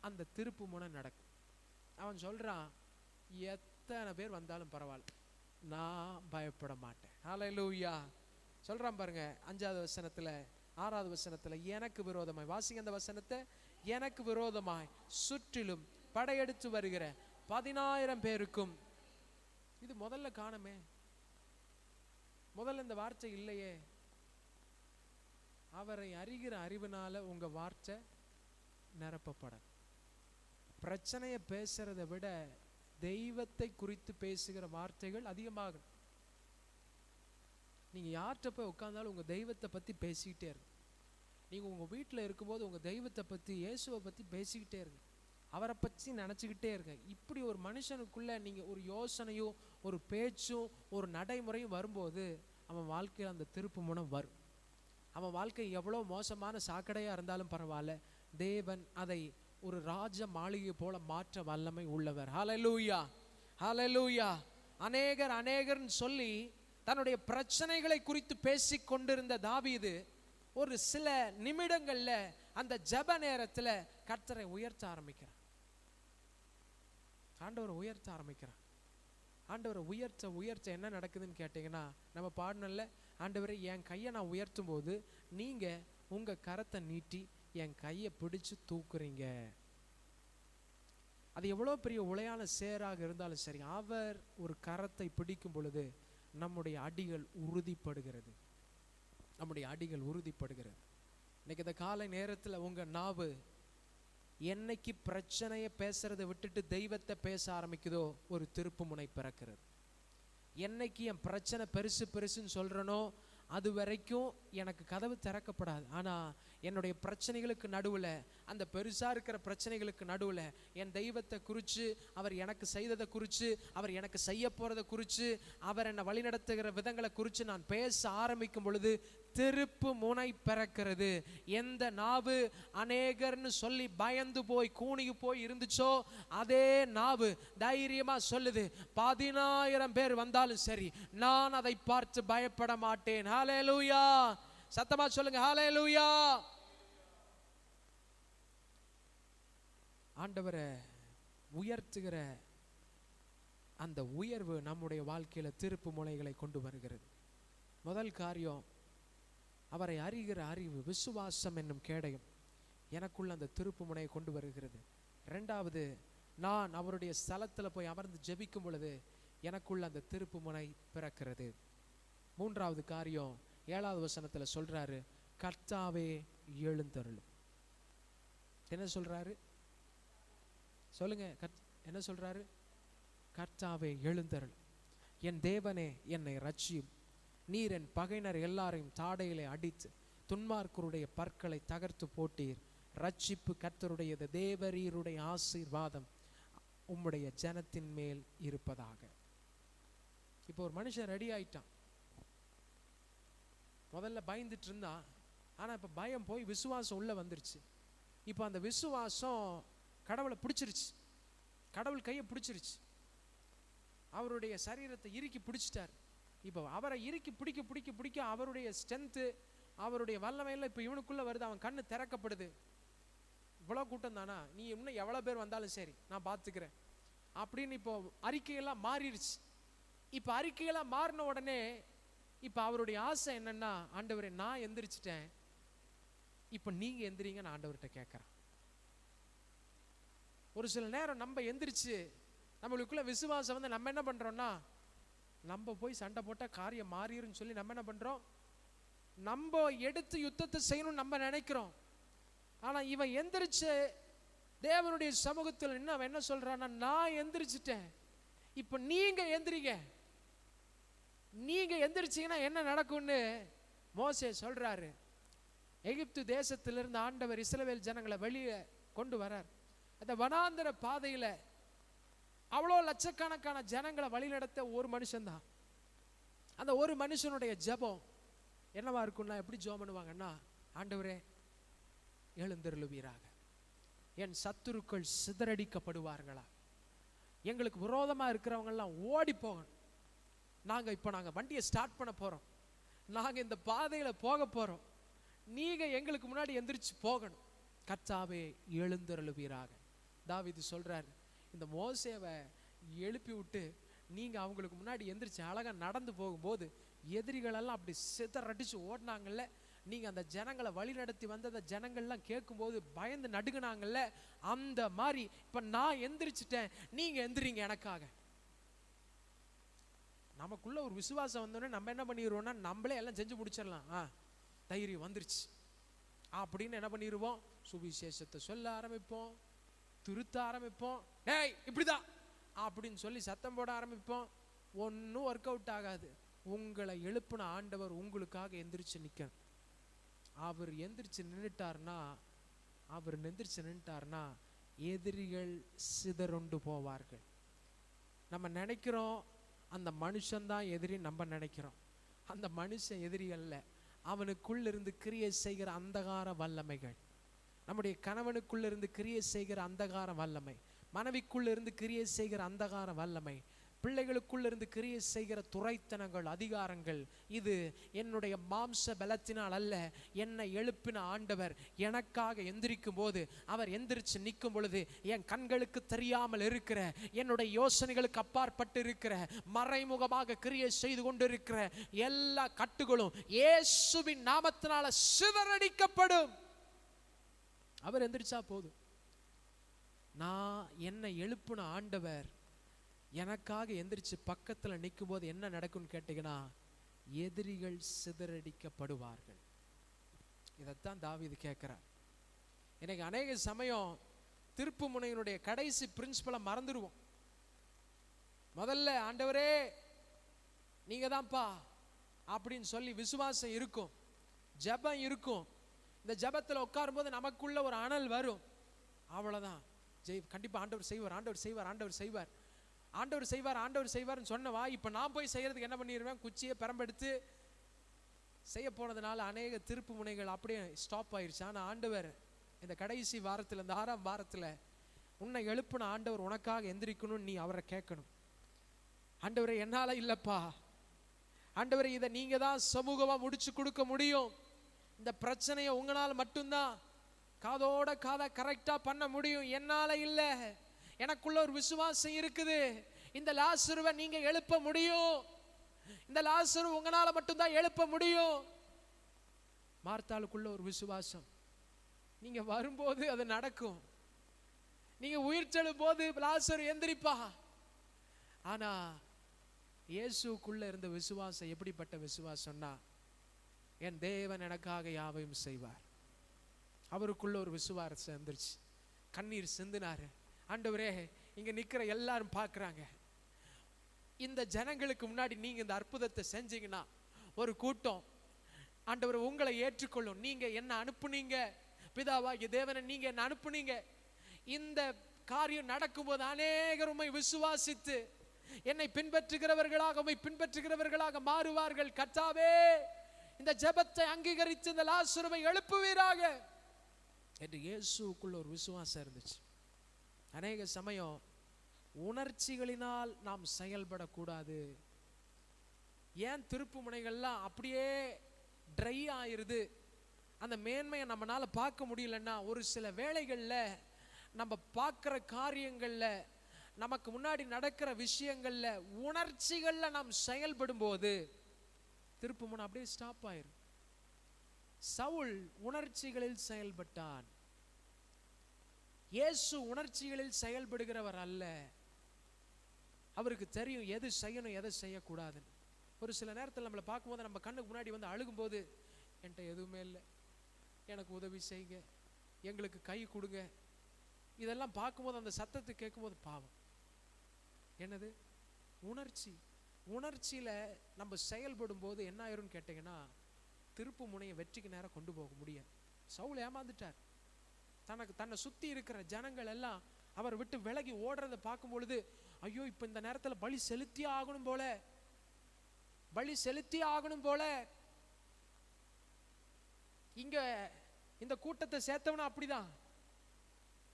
அந்த திருப்பு முனை நடக்கும். அவன் சொல்றான், எத்தனை பேர் வந்தாலும் பரவாயில்ல, நான் பயப்பட மாட்டேன். ஹல்லேலூயா. சொல்றான் பாருங்க 5வது வசனத்துல 6வது வசனத்துல, எனக்கு விரோதமாய், வாசிங்க அந்த வசனத்தை, எனக்கு விரோதமாய் சுற்றிலும் படையெடுத்து வருகிற 10,000 பேருக்கும். இது முதல்ல காணுமே, முதல்ல இந்த வார்த்தை இல்லையே. அவரை அறிகிற அறிவினால உங்க வார்த்தை நிரப்பப்பட. பிரச்சனையை பேசுறதை விட தெய்வத்தை குறித்து பேசுகிற வார்த்தைகள் அதிகமாகும். நீங்க யார்கிட்ட போய் உட்கார்ந்தாலும் உங்க தெய்வத்தை பத்தி பேசிக்கிட்டே இருங்க. நீங்க உங்க வீட்டில் இருக்கும்போது உங்க தெய்வத்தை பத்தி, இயேசுவை பத்தி பேசிக்கிட்டே இருங்க, அவரை பற்றி நினச்சிக்கிட்டே இருங்க. இப்படி ஒரு மனுஷனுக்குள்ள நீங்க ஒரு யோசனையும் ஒரு பேச்சும் ஒரு நடைமுறையும் வரும்போது அவன் வாழ்க்கையில் அந்த திருப்பு முனை வரும். அவன் வாழ்க்கை எவ்வளோ மோசமான சாக்கடையா இருந்தாலும் பரவாயில்ல, தேவன் அதை ஒரு ராஜ மாளிகை போல மாற்ற வல்லமை உள்ளவர். ஹல்லேலூயா, ஹல்லேலூயா. அநேகர் அநேகர்னு சொல்லி தன்னுடைய பிரச்சனைகளை குறித்து பேசி கொண்டிருந்த தாவீது ஒரு சில நிமிடங்கள்ல அந்த ஜெப நேரத்துல கர்த்தரை உயர்த்த ஆரம்பிக்கிறான். ஆண்டவரை உயர்த்த ஆரம்பிக்கிறான். ஆண்டவரை உயர்த்த உயர்த்த என்ன நடக்குதுன்னு கேட்டீங்கன்னா, நம்ம பாடணும்ல, ஆண்டவரை என் கையை நான் உயர்த்தும் போது நீங்க உங்க கரத்தை நீட்டி என் கையை பிடிச்சு தூக்குறீங்க. அது எவ்வளோ பெரிய உளையான சேராக இருந்தாலும் சரி, அவர் ஒரு கரத்தை பிடிக்கும் பொழுது நம்முடைய அடிகள் உறுதிப்படுகிறது, நம்முடைய அடிகள் உறுதிப்படுகிறது. இன்னைக்கு இந்த காலை நேரத்தில் உங்க நாவு என்னைக்கு பிரச்சனையை பேசுறதை விட்டுட்டு தெய்வத்தை பேச ஆரம்பிக்குதோ ஒரு திருப்பு முனை பிறக்கிறது. என்னைக்கு என் பிரச்சனை பெருசு பெருசுன்னு சொல்றனோ அது வரைக்கும் எனக்கு கதவு திறக்கப்படாது. ஆனால் என்னுடைய பிரச்சனைகளுக்கு நடுவில், அந்த பெருசாக இருக்கிற பிரச்சனைகளுக்கு நடுவில் என் தெய்வத்தை குறித்து, அவர் எனக்கு செய்ததை குறித்து, அவர் எனக்கு செய்ய போகிறத குறித்து, அவர் என்னை வழிநடத்துகிற விதங்களை குறித்து நான் பேச ஆரம்பிக்கும் பொழுது திருப்பு முனை பிறக்கிறது. எந்த நாவு அநேகர்னு சொல்லி பயந்து போய் கூணி போய் இருந்துச்சோ அதே நாவு தைரியமா சொல்லுது, 10,000 பேர் வந்தாலும் சரி நான் அதை பார்த்து பயப்பட மாட்டேன். ஹல்லேலூயா, சத்தமா சொல்லுங்க ஹல்லேலூயா. ஆண்டவரை உயர்த்துகிற அந்த உயர்வு நம்முடைய வாழ்க்கையில திருப்பு முனைகளை கொண்டு வருகிறது. முதல் காரியம், அவரை அறிகிற அறிவு, விசுவாசம் என்னும் கேடயம் எனக்குள்ள அந்த திருப்பு முனையை கொண்டு வருகிறது. இரண்டாவது, நான் அவருடைய ஸ்தலத்தில் போய் அமர்ந்து ஜெபிக்கும் பொழுது எனக்குள்ள அந்த திருப்பு முனை பிறக்கிறது. மூன்றாவது காரியம், 7வது வசனத்தில் சொல்றாரு, கர்த்தாவே எழுந்தருளும். என்ன சொல்றாரு? சொல்லுங்க. என்ன சொல்றாரு? கர்த்தாவே எழுந்தருள், என் தேவனே என்னை ரட்சியும். நீர் என் பகையினர் எல்லாரையும் தாடையிலே அடித்து துன்மார்க்கருடைய பற்களை தகர்த்து போட்டீர். ரட்சிப்பு கர்த்தருடையது, தேவரீருடைய ஆசீர்வாதம் உம்முடைய ஜனத்தின் மேல் இருப்பதாக. இப்போ ஒரு மனுஷன் ரெடி ஆயிட்டான். முதல்ல பயந்துட்டு இருந்தான், ஆனா இப்ப பயம் போய் விசுவாசம் உள்ள வந்துருச்சு. இப்போ அந்த விசுவாசம் கடவுளை பிடிச்சிருச்சு, கடவுள் கையை பிடிச்சிருச்சு, அவருடைய சரீரத்தை இறுக்கி பிடிச்சிட்டார். இப்போ அவரை இறுக்கி பிடிக்க பிடிக்க பிடிக்க அவருடைய ஸ்ட்ரென்த்து, அவருடைய வல்லமையெல்லாம் இப்போ இவனுக்குள்ள வருது. அவன் கண்ணு திறக்கப்படுது. இவ்வளோ கூட்டம் தானா, நீ இன்னும் எவ்வளோ பேர் வந்தாலும் சரி நான் பார்த்துக்கிறேன் அப்படின்னு இப்போ அறிக்கையெல்லாம் மாறிடுச்சு. இப்போ அறிக்கையெல்லாம் மாறின உடனே இப்போ அவருடைய ஆசை என்னன்னா, ஆண்டவரே நான் எந்திரிச்சிட்டேன், இப்போ நீங்க எந்திரிங்க நான் ஆண்டவர்கிட்ட கேட்குறேன். ஒரு சில நேரம் நம்ம எந்திரிச்சு நம்மளுக்குள்ள விசுவாசம் வந்து நம்ம என்ன பண்றோம்னா, நம்ம போய் சண்டை போட்டால் காரியம் மாறிடும்னு சொல்லி நம்ம என்ன பண்றோம், நம்ம எடுத்து யுத்தத்தை செய்யணும்னு நம்ம நினைக்கிறோம். ஆனா இவன் எந்திரிச்சு தேவனுடைய சமூகத்தில் நின்று அவன் என்ன சொல்றான்னா, நான் எந்திரிச்சிட்டேன், இப்ப நீங்க எந்திரிங்க, நீங்க எந்திரிச்சீங்கன்னா என்ன நடக்கும்னு மோசே சொல்றாரு. எகிப்து தேசத்திலிருந்து ஆண்டவர் இஸ்ரவேல் ஜனங்களை வெளியே கொண்டு வரார். அந்த வனாந்தர பாதையில அவ்வளோ லட்சக்கணக்கான ஜனங்களை வழிநடத்த ஒரு மனுஷன்தான். அந்த ஒரு மனுஷனுடைய ஜெபம் என்னவா இருக்கும்னா, எப்படி ஜெபம் பண்ணுவாங்கன்னா, ஆண்டவரே எழுந்தருளுவீராக, என் சத்துருக்கள் சிதறடிக்கப்படுவார்களா, எங்களுக்கு விரோதமா இருக்கிறவங்க எல்லாம் ஓடி போகணும், நாங்க வண்டியை ஸ்டார்ட் பண்ண போறோம், நாங்க இந்த பாதையில போக போறோம், நீங்க எங்களுக்கு முன்னாடி எந்திரிச்சு போகணும், கர்த்தாவே எழுந்தருளுவீராக. தாவீது சொல்றாரு, இந்த மோசேவை எழுப்பி விட்டு நீங்க அவங்களுக்கு முன்னாடி எந்திரிச்சு அழகா நடந்து போகும்போது எதிரிகளெல்லாம் அப்படி சிதறடிச்சு ஓடினாங்கல்ல, நீங்க அந்த ஜனங்களை வழி நடத்தி வந்த அந்த ஜனங்கள்லாம் கேட்கும்போது பயந்து நடுங்கினாங்கல்ல, அந்த மாதிரி இப்ப நான் எந்திரிச்சிட்டேன், நீங்க எந்திரிங்க எனக்காக. நமக்குள்ள ஒரு விசுவாசம் வந்தோடனே நம்ம என்ன பண்ணிடுவோம்னா, நம்மளே எல்லாம் செஞ்சு முடிச்சிடலாம், தைரியம் வந்துருச்சு அப்படின்னு என்ன பண்ணிடுவோம், சுவிசேஷத்தை சொல்ல ஆரம்பிப்போம், திருத்த ஆரம்பிப்போம், டேய் இப்படிதான் அப்படின்னு சொல்லி சத்தம் போட ஆரம்பிப்போம். ஒன்றும் ஒர்க் அவுட் ஆகாது. உங்களை எழுப்பின ஆண்டவர் உங்களுக்காக எந்திரிச்சு நிற்கணும். அவர் எந்திரிச்சு நின்றுட்டார்னா எதிரிகள் சிதறுண்டு போவார்கள். நம்ம நினைக்கிறோம் அந்த மனுஷன்தான் எதிரி, நம்ம நினைக்கிறோம் அந்த மனுஷன் எதிரி அல்ல. அவனுக்குள்ள இருந்து கிரியை செய்கிற அந்தகார வல்லமைகள், நம்முடைய கணவனுக்குள்ள இருந்து கிரியை செய்கிற அந்தகார வல்லமை, மனைவிக்குள்ள இருந்து கிரியை செய்கிற அந்தகார வல்லமை, பிள்ளைகளுக்குள்ள இருந்து கிரியை செய்கிற துரைத்தனங்கள், அதிகாரங்கள், இது என்னுடைய மாம்ச பலத்தினால் அல்ல, என்னை எழுப்பின ஆண்டவர் எனக்காக எந்திரிக்கும் போது, அவர் எந்திரிச்சு நிற்கும் பொழுது என் கண்களுக்கு தெரியாமல் இருக்கிற, என்னுடைய யோசனைகளுக்கு அப்பாற்பட்டு இருக்கிற, மறைமுகமாக கிரியை செய்து கொண்டிருக்கிற எல்லா கட்டுகளும் இயேசுவின் நாமத்தினால சிதறடிக்கப்படும். அவர் எந்திரிச்சா போதும். நான் என்னை எழுப்பின ஆண்டவர் எனக்காக எந்திரிச்சு பக்கத்தில் நிற்கும் போது என்ன நடக்கும்னு கேட்டீங்கன்னா, எதிரிகள் சிதறடிக்கப்படுவார்கள். இதைத்தான் தாவீது கேட்கிறார். எனக்கு அநேக சமயம் திருப்பு முனையினுடைய கடைசி பிரின்சிபலை மறந்துடுவோம். முதல்ல ஆண்டவரே நீங்க தான்ப்பா அப்படின்னு சொல்லி விசுவாசம் இருக்கும், ஜெபம் இருக்கும். இந்த ஜெபத்தில் உட்காரும் போது நமக்குள்ள ஒரு அனல் வரும், அவ்வளவுதான், கண்டிப்பா ஆண்டவர் செய்வார், ஆண்டவர் செய்வார், ஆண்டவர் செய்வார், ஆண்டவர் செய்வார், ஆண்டவர் செய்வார்னு சொன்னவா இப்போ நான் போய் செய்யறதுக்கு என்ன பண்ணிடுவேன், குச்சியை பெரம்பெடுத்து செய்ய போனதுனால அநேக திருப்பு முனைகள் அப்படியே ஸ்டாப் ஆயிடுச்சு. ஆனால் ஆண்டவர் இந்த கடைசி வாரத்தில், இந்த 6ஆம் வாரத்தில் உன்னை எழுப்பின ஆண்டவர் உனக்காக எந்திரிக்கணும்னு நீ அவரை கேட்கணும். ஆண்டவரே என்னால் இல்லைப்பா, ஆண்டவரே இதை நீங்க தான் சமூகமாக முடிச்சு கொடுக்க முடியும், இந்த பிரச்சனையை உங்களால் மட்டும்தான் காதோட காதை கரெக்டா பண்ண முடியும், என்னால இல்ல, எனக்குள்ள ஒரு விசுவாசம் இருக்குது, இந்த லாசருவை நீங்க எழுப்ப முடியும், இந்த லாசரு உங்களால மட்டும்தான் எழுப்ப முடியும். மார்த்தாளுக்குள்ள ஒரு விசுவாசம், நீங்க வரும்போது அது நடக்கும், நீங்க உயிர்த்தெழும் போது லாசரு எந்திரிப்பா. ஆனா இயேசுக்குள்ள இருந்த விசுவாசம் எப்படிப்பட்ட விசுவாசம்னா, என் தேவன் எனக்காக யாவையும் செய்வார். அவருக்குள்ள ஒரு விசுவாசம் இருந்துருச்சு, கண்ணீர் சிந்தினாரு, ஆண்டவரே இங்க நிக்கிற எல்லாரும் பார்க்கறாங்க, இந்த ஜனங்களுக்கு முன்னாடி நீங்க இந்த அற்புதத்தை செஞ்சீங்கன்னா ஒரு கூட்டம் ஆண்டவரே உங்களை ஏற்றுக்கொள்ளும். நீங்க என்ன அனுப்புனீங்க பிதாவாகிய தேவனை, நீங்க என்ன அனுப்புனீங்க. இந்த காரியம் நடக்கும்போது அநேகர் உம்மை விசுவாசித்து என்னை பின்பற்றுகிறவர்களாக உம்மை பின்பற்றுகிறவர்களாக மாறுவார்கள். கர்த்தாவே இந்த ஜெபத்தை அங்கீகரித்து இந்த லாசருவை எழுப்புவீராக என்று இயேசுவுக்குள்ள ஒரு விசுவாசம் இருந்துச்சு. அநேக சமயம் உணர்ச்சிகளினால் நாம் செயல்படக்கூடாது. ஏன் திருப்பு முனைகள்லாம் அப்படியே ட்ரை ஆயிருது, அந்த மேன்மையை நம்மளால பார்க்க முடியலன்னா, ஒரு சில வேளைகளில் நம்ம பார்க்குற காரியங்களில், நமக்கு முன்னாடி நடக்கிற விஷயங்கள்ல, உணர்ச்சிகள்ல நாம் செயல்படும் போது திருப்பு முனை அப்படியே ஸ்டாப் ஆயிரும். சவுல் உணர்ச்சிகளில் செயல்பட்டான். இயேசு உணர்ச்சிகளில் செயல்படுகிறவர் அல்ல. அவருக்கு தெரியும் எது செய்யணும் எதை செய்யக்கூடாதுன்னு. ஒரு சில நேரத்தில் நம்மளை பார்க்கும்போது நம்ம கண்ணுக்கு முன்னாடி வந்து அழுகும்போது, என்கிட்ட எதுவுமே இல்லை, எனக்கு உதவி செய்யுங்க, எங்களுக்கு கை கொடுங்க, இதெல்லாம் பார்க்கும்போது அந்த சத்தத்தை கேட்கும்போது பாவம். என்னது உணர்ச்சி. உணர்ச்சியில நம்ம செயல்படும் போது என்ன ஆயிரும்னு கேட்டீங்கன்னா, திருப்பு முனையை வெற்றிக்கு நேரம் கொண்டு போக முடியாது. சவுல் ஏமாந்துட்டார். தன்னை சுத்தி இருக்கிற ஜனங்கள் எல்லாம் அவர் விட்டு விலகி ஓடுறதை பார்க்கும் பொழுது, ஐயோ இப்ப இந்த நேரத்தில் பலி செலுத்தியே ஆகணும் போல, பலி செலுத்தியே ஆகணும் போல. இங்க இந்த கூட்டத்தை சேர்த்தவன அப்படிதான்,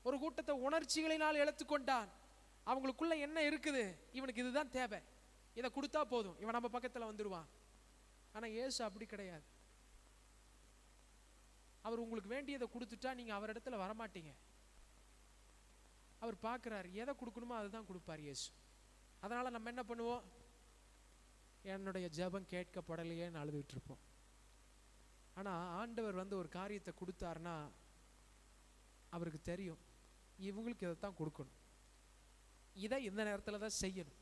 ஒரு கூட்டத்தை உணர்ச்சிகளினால் இழுத்துக்கொண்டான். அவங்களுக்குள்ள என்ன இருக்குது, இவனுக்கு இதுதான் தேவை, இதை கொடுத்தா போதும், இவன் நம்ம பக்கத்துல வந்துடுவான். ஆனா இயேசு அப்படி கிடையாது. அவர் உங்களுக்கு வேண்டியதை கொடுத்துட்டா நீங்க அவர் இடத்துல வரமாட்டீங்க. அவர் பார்க்கிறார், எதை கொடுக்கணுமோ அதுதான் கொடுப்பார் இயேசு. அதனால நம்ம என்ன பண்ணுவோம், என்னுடைய ஜெபம் கேட்கப்படலையேன்னு அழுதுகிட்டு இருப்போம். ஆனா ஆண்டவர் வந்து ஒரு காரியத்தை கொடுத்தாருன்னா அவருக்கு தெரியும் இவங்களுக்கு இதைத்தான் கொடுக்கணும், இதை இந்த நேரத்தில் தான் செய்யணும்.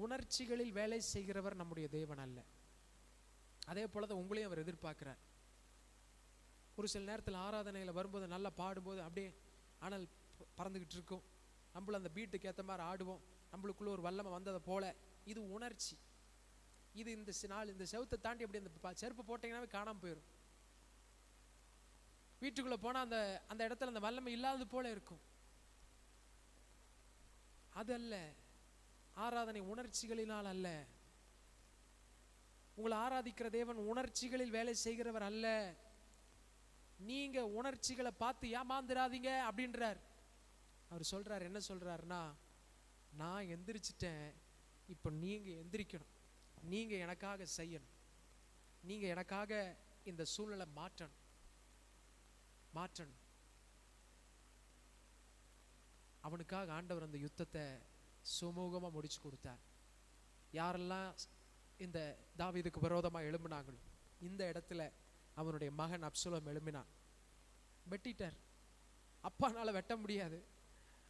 உணர்ச்சிகளில் வேலை செய்கிறவர் நம்முடைய தேவன் அல்ல. அதே போலதான் உங்களையும் அவர் எதிர்பார்க்கிறார். ஒரு சில நேரத்தில் ஆராதனையில் வரும்போது நல்லா பாடும்போது அப்படியே அனல் பறந்துகிட்டு இருக்கும், நம்மளும் அந்த பீட்டுக்கு ஏற்ற மாதிரி ஆடுவோம், நம்மளுக்குள்ள ஒரு வல்லமை வந்ததை போல. இது உணர்ச்சி. இது இந்த நாள் இந்த செவத்தை தாண்டி அப்படி அந்த செருப்பு போட்டீங்கன்னாவே காணாமல் போயிடும். வீட்டுக்குள்ள போனா அந்த அந்த இடத்துல அந்த வல்லமை இல்லாதது போல இருக்கும். அது அல்ல ஆராதனை, உணர்ச்சிகளினால் அல்ல. உங்களை ஆராதிக்கிற தேவன் உணர்ச்சிகளில் வேலை செய்கிறவர் அல்ல. நீங்க உணர்ச்சிகளை பார்த்து ஏமாந்துடாதீங்க அப்படின்றார். அவர் சொல்றார், என்ன சொல்றாருன்னா, நான் எந்திரிச்சிட்டேன், இப்ப நீங்க எந்திரிக்கணும், நீங்க எனக்காக செய்யணும், நீங்க எனக்காக இந்த சூழ்நிலை மாற்றணும். அவனுக்காக ஆண்டவர் அந்த யுத்தத்தை சுமூகமா முடிச்சு கொடுத்தார். யாரெல்லாம் இந்த தாவீதுக்கு விரோதமா எழும்பினாங்களோ இந்த இடத்துல அவனுடைய மகன் அப்சலோம் எழும்பினான். வெட்டிட்டார். அப்பானால வெட்ட முடியாது,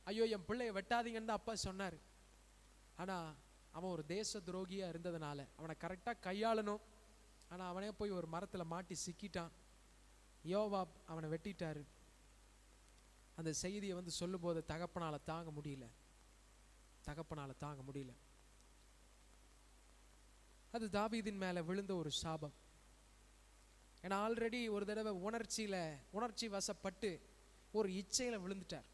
ஐயோ என் பிள்ளைய வெட்டாதீங்கன்னு தான் அப்பா சொன்னார். ஆனா அவன் ஒரு தேச துரோகியா இருந்ததுனால அவனை கரெக்டா கையாளணும். ஆனா அவனே போய் ஒரு மரத்துல மாட்டி சிக்கிட்டான். யோவாப் அவனை வெட்டிட்டாரு. அந்த செய்தியை வந்து சொல்லும் போது தகப்பனால தாங்க முடியல. அது தாவீதின் மேல விழுந்த ஒரு சாபம். ஏன்னா ஆல்ரெடி ஒரு தடவை உணர்ச்சி வசப்பட்டு ஒரு இச்சையில விழுந்துட்டார்.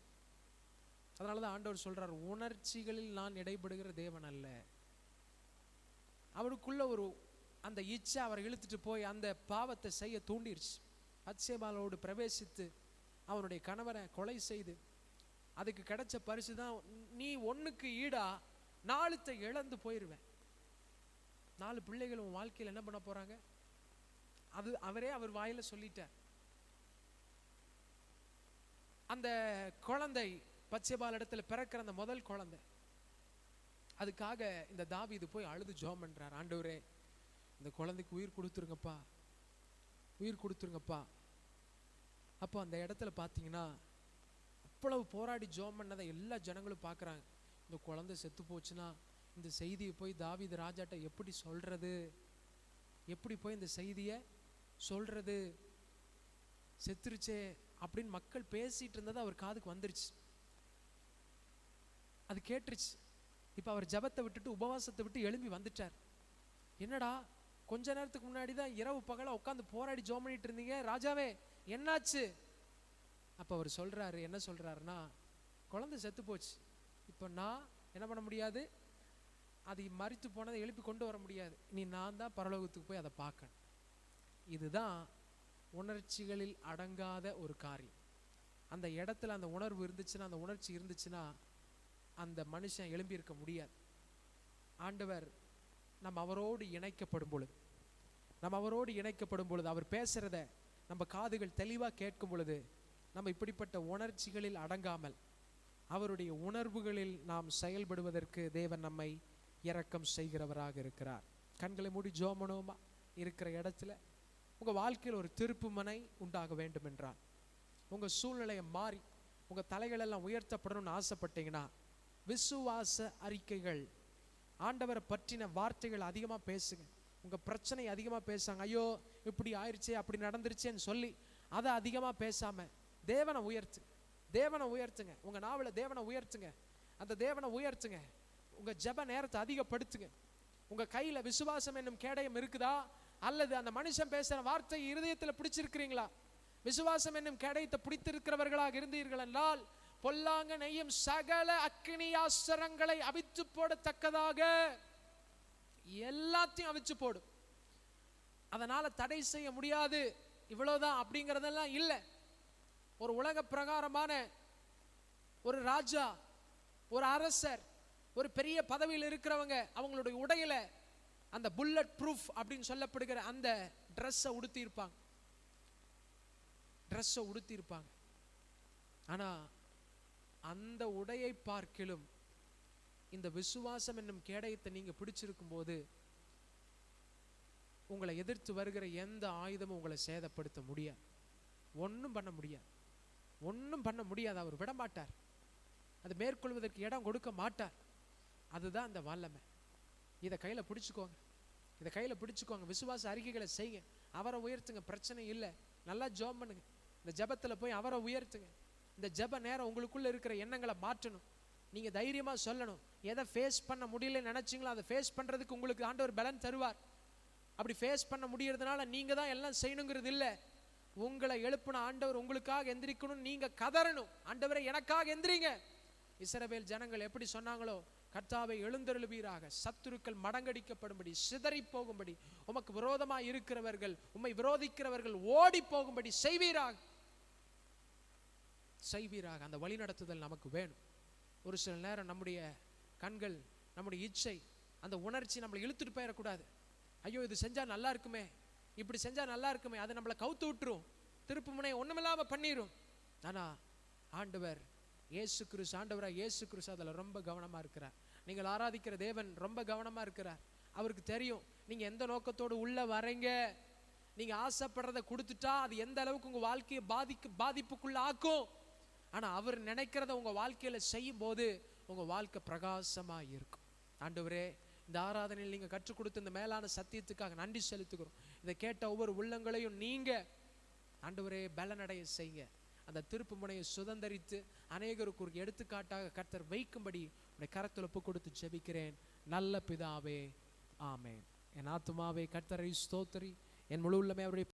அதனாலதான் ஆண்டவர் சொல்றார், உணர்ச்சிகளில் நான் இடைபடுகிற தேவன் அல்ல. அவருக்குள்ள ஒரு அந்த இச்சை அவரை இழுத்துட்டு போய் அந்த பாவத்தை செய்ய தூண்டிருச்சு. பத்சேபாளோடு பிரவேசித்து அவனுடைய கணவரை கொலை செய்து அதுக்கு கிடைச்ச பரிசு தான், நீ ஒண்ணுக்கு ஈடா 4 இழந்து போயிருவேன். 4 பிள்ளைகள் உன் வாழ்க்கையில் என்ன பண்ண போறாங்க, அது அவரே அவர் வாயில சொல்லிட்டார். அந்த குழந்தை பத்சேபாள் இடத்துல பிறக்கிற அந்த முதல் குழந்தை, அதுக்காக இந்த தாவீது போய் அழுது ஜெபம் பண்றார், ஆண்டவரே இந்த குழந்தைக்கு உயிர் கொடுத்துருங்கப்பா. அப்போ அந்த இடத்துல பார்த்தீங்கன்னா அவ்வளவு போராடி ஜெபம் பண்ணதை எல்லா ஜனங்களும் பார்க்குறாங்க. இந்த குழந்தை செத்து போச்சுன்னா இந்த செய்தியை போய் தாவீது ராஜாட்ட எப்படி சொல்றது, எப்படி போய் இந்த செய்தியை சொல்றது, செத்துருச்சே அப்படின்னு மக்கள் பேசிட்டு இருந்தது அவர் காதுக்கு வந்துருச்சு. அது கேட்டுருச்சு. இப்போ அவர் ஜெபத்தை விட்டுட்டு உபவாசத்தை விட்டு எழும்பி வந்துட்டார். என்னடா கொஞ்ச நேரத்துக்கு முன்னாடி தான் இரவு பகல உட்காந்து போராடி ஜெபம் பண்ணிட்டு இருந்தீங்க, ராஜாவே என்னாச்சு? அப்போ அவர் சொல்றாரு, என்ன சொல்றாருன்னா, குழந்தை செத்து போச்சு, இப்போ நான் என்ன பண்ண முடியாது, அது மரித்து போனதை எழுப்பி கொண்டு வர முடியாது, நீ நான் தான் பரலோகத்துக்கு போய் அதை பார்க்கணும். இதுதான் உணர்ச்சிகளில் அடங்காத ஒரு காரியம். அந்த இடத்துல அந்த உணர்வு இருந்துச்சுன்னா, அந்த உணர்ச்சி இருந்துச்சுன்னா அந்த மனுஷன் எழும்பி இருக்க முடியாது. ஆண்டவர் நம்ம அவரோடு இணைக்கப்படும் பொழுது, அவர் பேசுறத நம்ம காதுகள் தெளிவாக கேட்கும் பொழுது, நம்ம இப்படிப்பட்ட உணர்ச்சிகளில் அடங்காமல் அவருடைய உணர்வுகளில் நாம் செயல்படுவதற்கு தேவன் நம்மை இரக்கம் செய்கிறவராக இருக்கிறார். கண்களை மூடி ஜோமனோமா இருக்கிற இடத்துல உங்கள் வாழ்க்கையில் ஒரு திருப்புமுனை உண்டாக வேண்டும் என்றால், உங்கள் சூழ்நிலையை மாறி உங்கள் தலைகளெல்லாம் உயர்த்தப்படணும்னு ஆசைப்பட்டீங்கன்னா, விசுவாச அறிக்கைகள், ஆண்டவரை பற்றின வார்த்தைகள் அதிகமாக பேசுங்க. உங்கள் பிரச்சனை அதிகமாக பேசுங்க. ஐயோ இப்படி ஆயிடுச்சே, அப்படி நடந்துருச்சேன்னு சொல்லி அதை அதிகமாக பேசாமல் தேவனை உயர்த்துங்க. உங்கள் நாவல தேவனை உயர்த்துங்க. அந்த தேவனை உயர்த்துங்க. உங்கள் ஜெப நேரத்தை அதிகப்படுத்துங்க. உங்கள் கையில் விசுவாசம் என்னும் கேடயம் இருக்குதா, அல்லது அந்த மனுஷன் பேசுகிற வார்த்தை இருதயத்தில் பிடிச்சிருக்கிறீங்களா? விசுவாசம் என்னும் கேடயத்தை பிடித்திருக்கிறவர்களாக இருந்தீர்கள் என்றால், பொல்லாங்க நெய்யும் சகல அக்கினியாஸ்திரங்களை அவித்து போடத்தக்கதாக எல்லாத்தையும் அவிச்சு போடும். அதனால தடை செய்ய முடியாது, இவ்வளவுதான் அப்படிங்கிறதெல்லாம் இல்லை. ஒரு உலக பிரகாரமான ஒரு ராஜா, ஒரு அரசர், ஒரு பெரிய பதவியில் இருக்கிறவங்க அவங்களுடைய உடையில அந்த புல்லட் ப்ரூஃப் அப்படின்னு சொல்லப்படுகிற அந்த ட்ரெஸ்ஸை உடுத்தி இருப்பாங்க. ஆனா அந்த உடையை பார்க்கிலும் இந்த விசுவாசம் என்னும் கேடயத்தை நீங்க பிடிச்சிருக்கும் போது, உங்களை எதிர்த்து வருகிற எந்த ஆயுதமும் உங்களை சேதப்படுத்த முடியாது. ஒன்றும் பண்ண முடியாது. அவர் விட மாட்டார். அது மேற்கொள்வதற்கு இடம் கொடுக்க மாட்டார். அதுதான் அந்த வல்லமை. இதை கையில் பிடிச்சுக்கோங்க. விசுவாச அறிக்கைகளை செய்யுங்க. அவரை உயர்த்துங்க. பிரச்சனை இல்லை, நல்லா ஜெபம் பண்ணுங்க. இந்த ஜெபத்தில் போய் அவரை உயர்த்துங்க. இந்த ஜெப நேரம் உங்களுக்குள்ள இருக்கிற எண்ணங்களை மாற்றணும். நீங்க தைரியமா சொல்லணும். எதை ஃபேஸ் பண்ண முடியலன்னு நினைச்சீங்களோ அதை ஃபேஸ் பண்றதுக்கு உங்களுக்கு ஆண்டவர் பலன் தருவார். அப்படி ஃபேஸ் பண்ண முடியறதுனால நீங்க தான் எல்லாம் செய்யணுங்கிறது இல்லை. உங்களை எழுப்பின ஆண்டவர் உங்களுக்காக எந்திரிக்கணும். நீங்க கதறணும், ஆண்டவரை எனக்காக எந்திரிங்க. இஸ்ரவேல் ஜனங்கள் எப்படி சொன்னாங்களோ, கர்த்தாவை எழுந்தருளுவீராக, சத்துருக்கள் மடங்கடிக்கப்படும்படி, சிதறி போகும்படி, உமக்கு விரோதமாக இருக்கிறவர்கள், உம்மை விரோதிக்கிறவர்கள் ஓடி போகும்படி செய்வீராக. அந்த வழி நடத்துதல் நமக்கு வேணும். ஒரு சில நேரம் நம்முடைய கண்கள், நம்முடைய இச்சை, அந்த உணர்ச்சி நம்மளை இழுத்துட்டு போயிடக்கூடாது. ஐயோ இது செஞ்சா நல்லா இருக்குமே, இப்படி செஞ்சா நல்லா இருக்குமே, அதை நம்மளை கவுத்து விட்டுரும், திருப்பு முனையை ஒண்ணுமில்லாம பண்ணிரும். ஆனா ஆண்டவராக இயேசு கிறிஸ்து அதில் ரொம்ப கவனமா இருக்கிறார். நீங்கள் ஆராதிக்கிற தேவன் ரொம்ப கவனமா இருக்கிறார். அவருக்கு தெரியும் நீங்க எந்த நோக்கத்தோடு உள்ள வரீங்க. நீங்க ஆசைப்படுறதை கொடுத்துட்டா அது எந்த அளவுக்கு உங்க வாழ்க்கையை பாதிப்புக்குள்ள ஆக்கும். ஆனா அவர் நினைக்கிறத உங்க வாழ்க்கையில செய்யும் போது உங்க வாழ்க்கை பிரகாசமா இருக்கும். ஆண்டவரே, இந்த ஆராதனையில் நீங்க கற்றுக் கொடுத்த இந்த மேலான சத்தியத்துக்காக நன்றி செலுத்துகிறோம். இதை கேட்ட ஒவ்வொரு உள்ளங்களையும் நீங்க ஆண்டவரே பலனடைய செய்யுங்க. அந்த திருப்பு முனையை சுதந்தரித்து அநேகருக்கு ஒரு எடுத்துக்காட்டாக கர்த்தர் வைக்கும்படி உடைய கரத்தில் ஒப்பு கொடுத்து ஜெபிக்கிறேன் நல்ல பிதாவே, ஆமென். என் ஆத்துமாவே கர்த்தரை ஸ்தோத்திரி, என் முழு உள்ளமே அவருடைய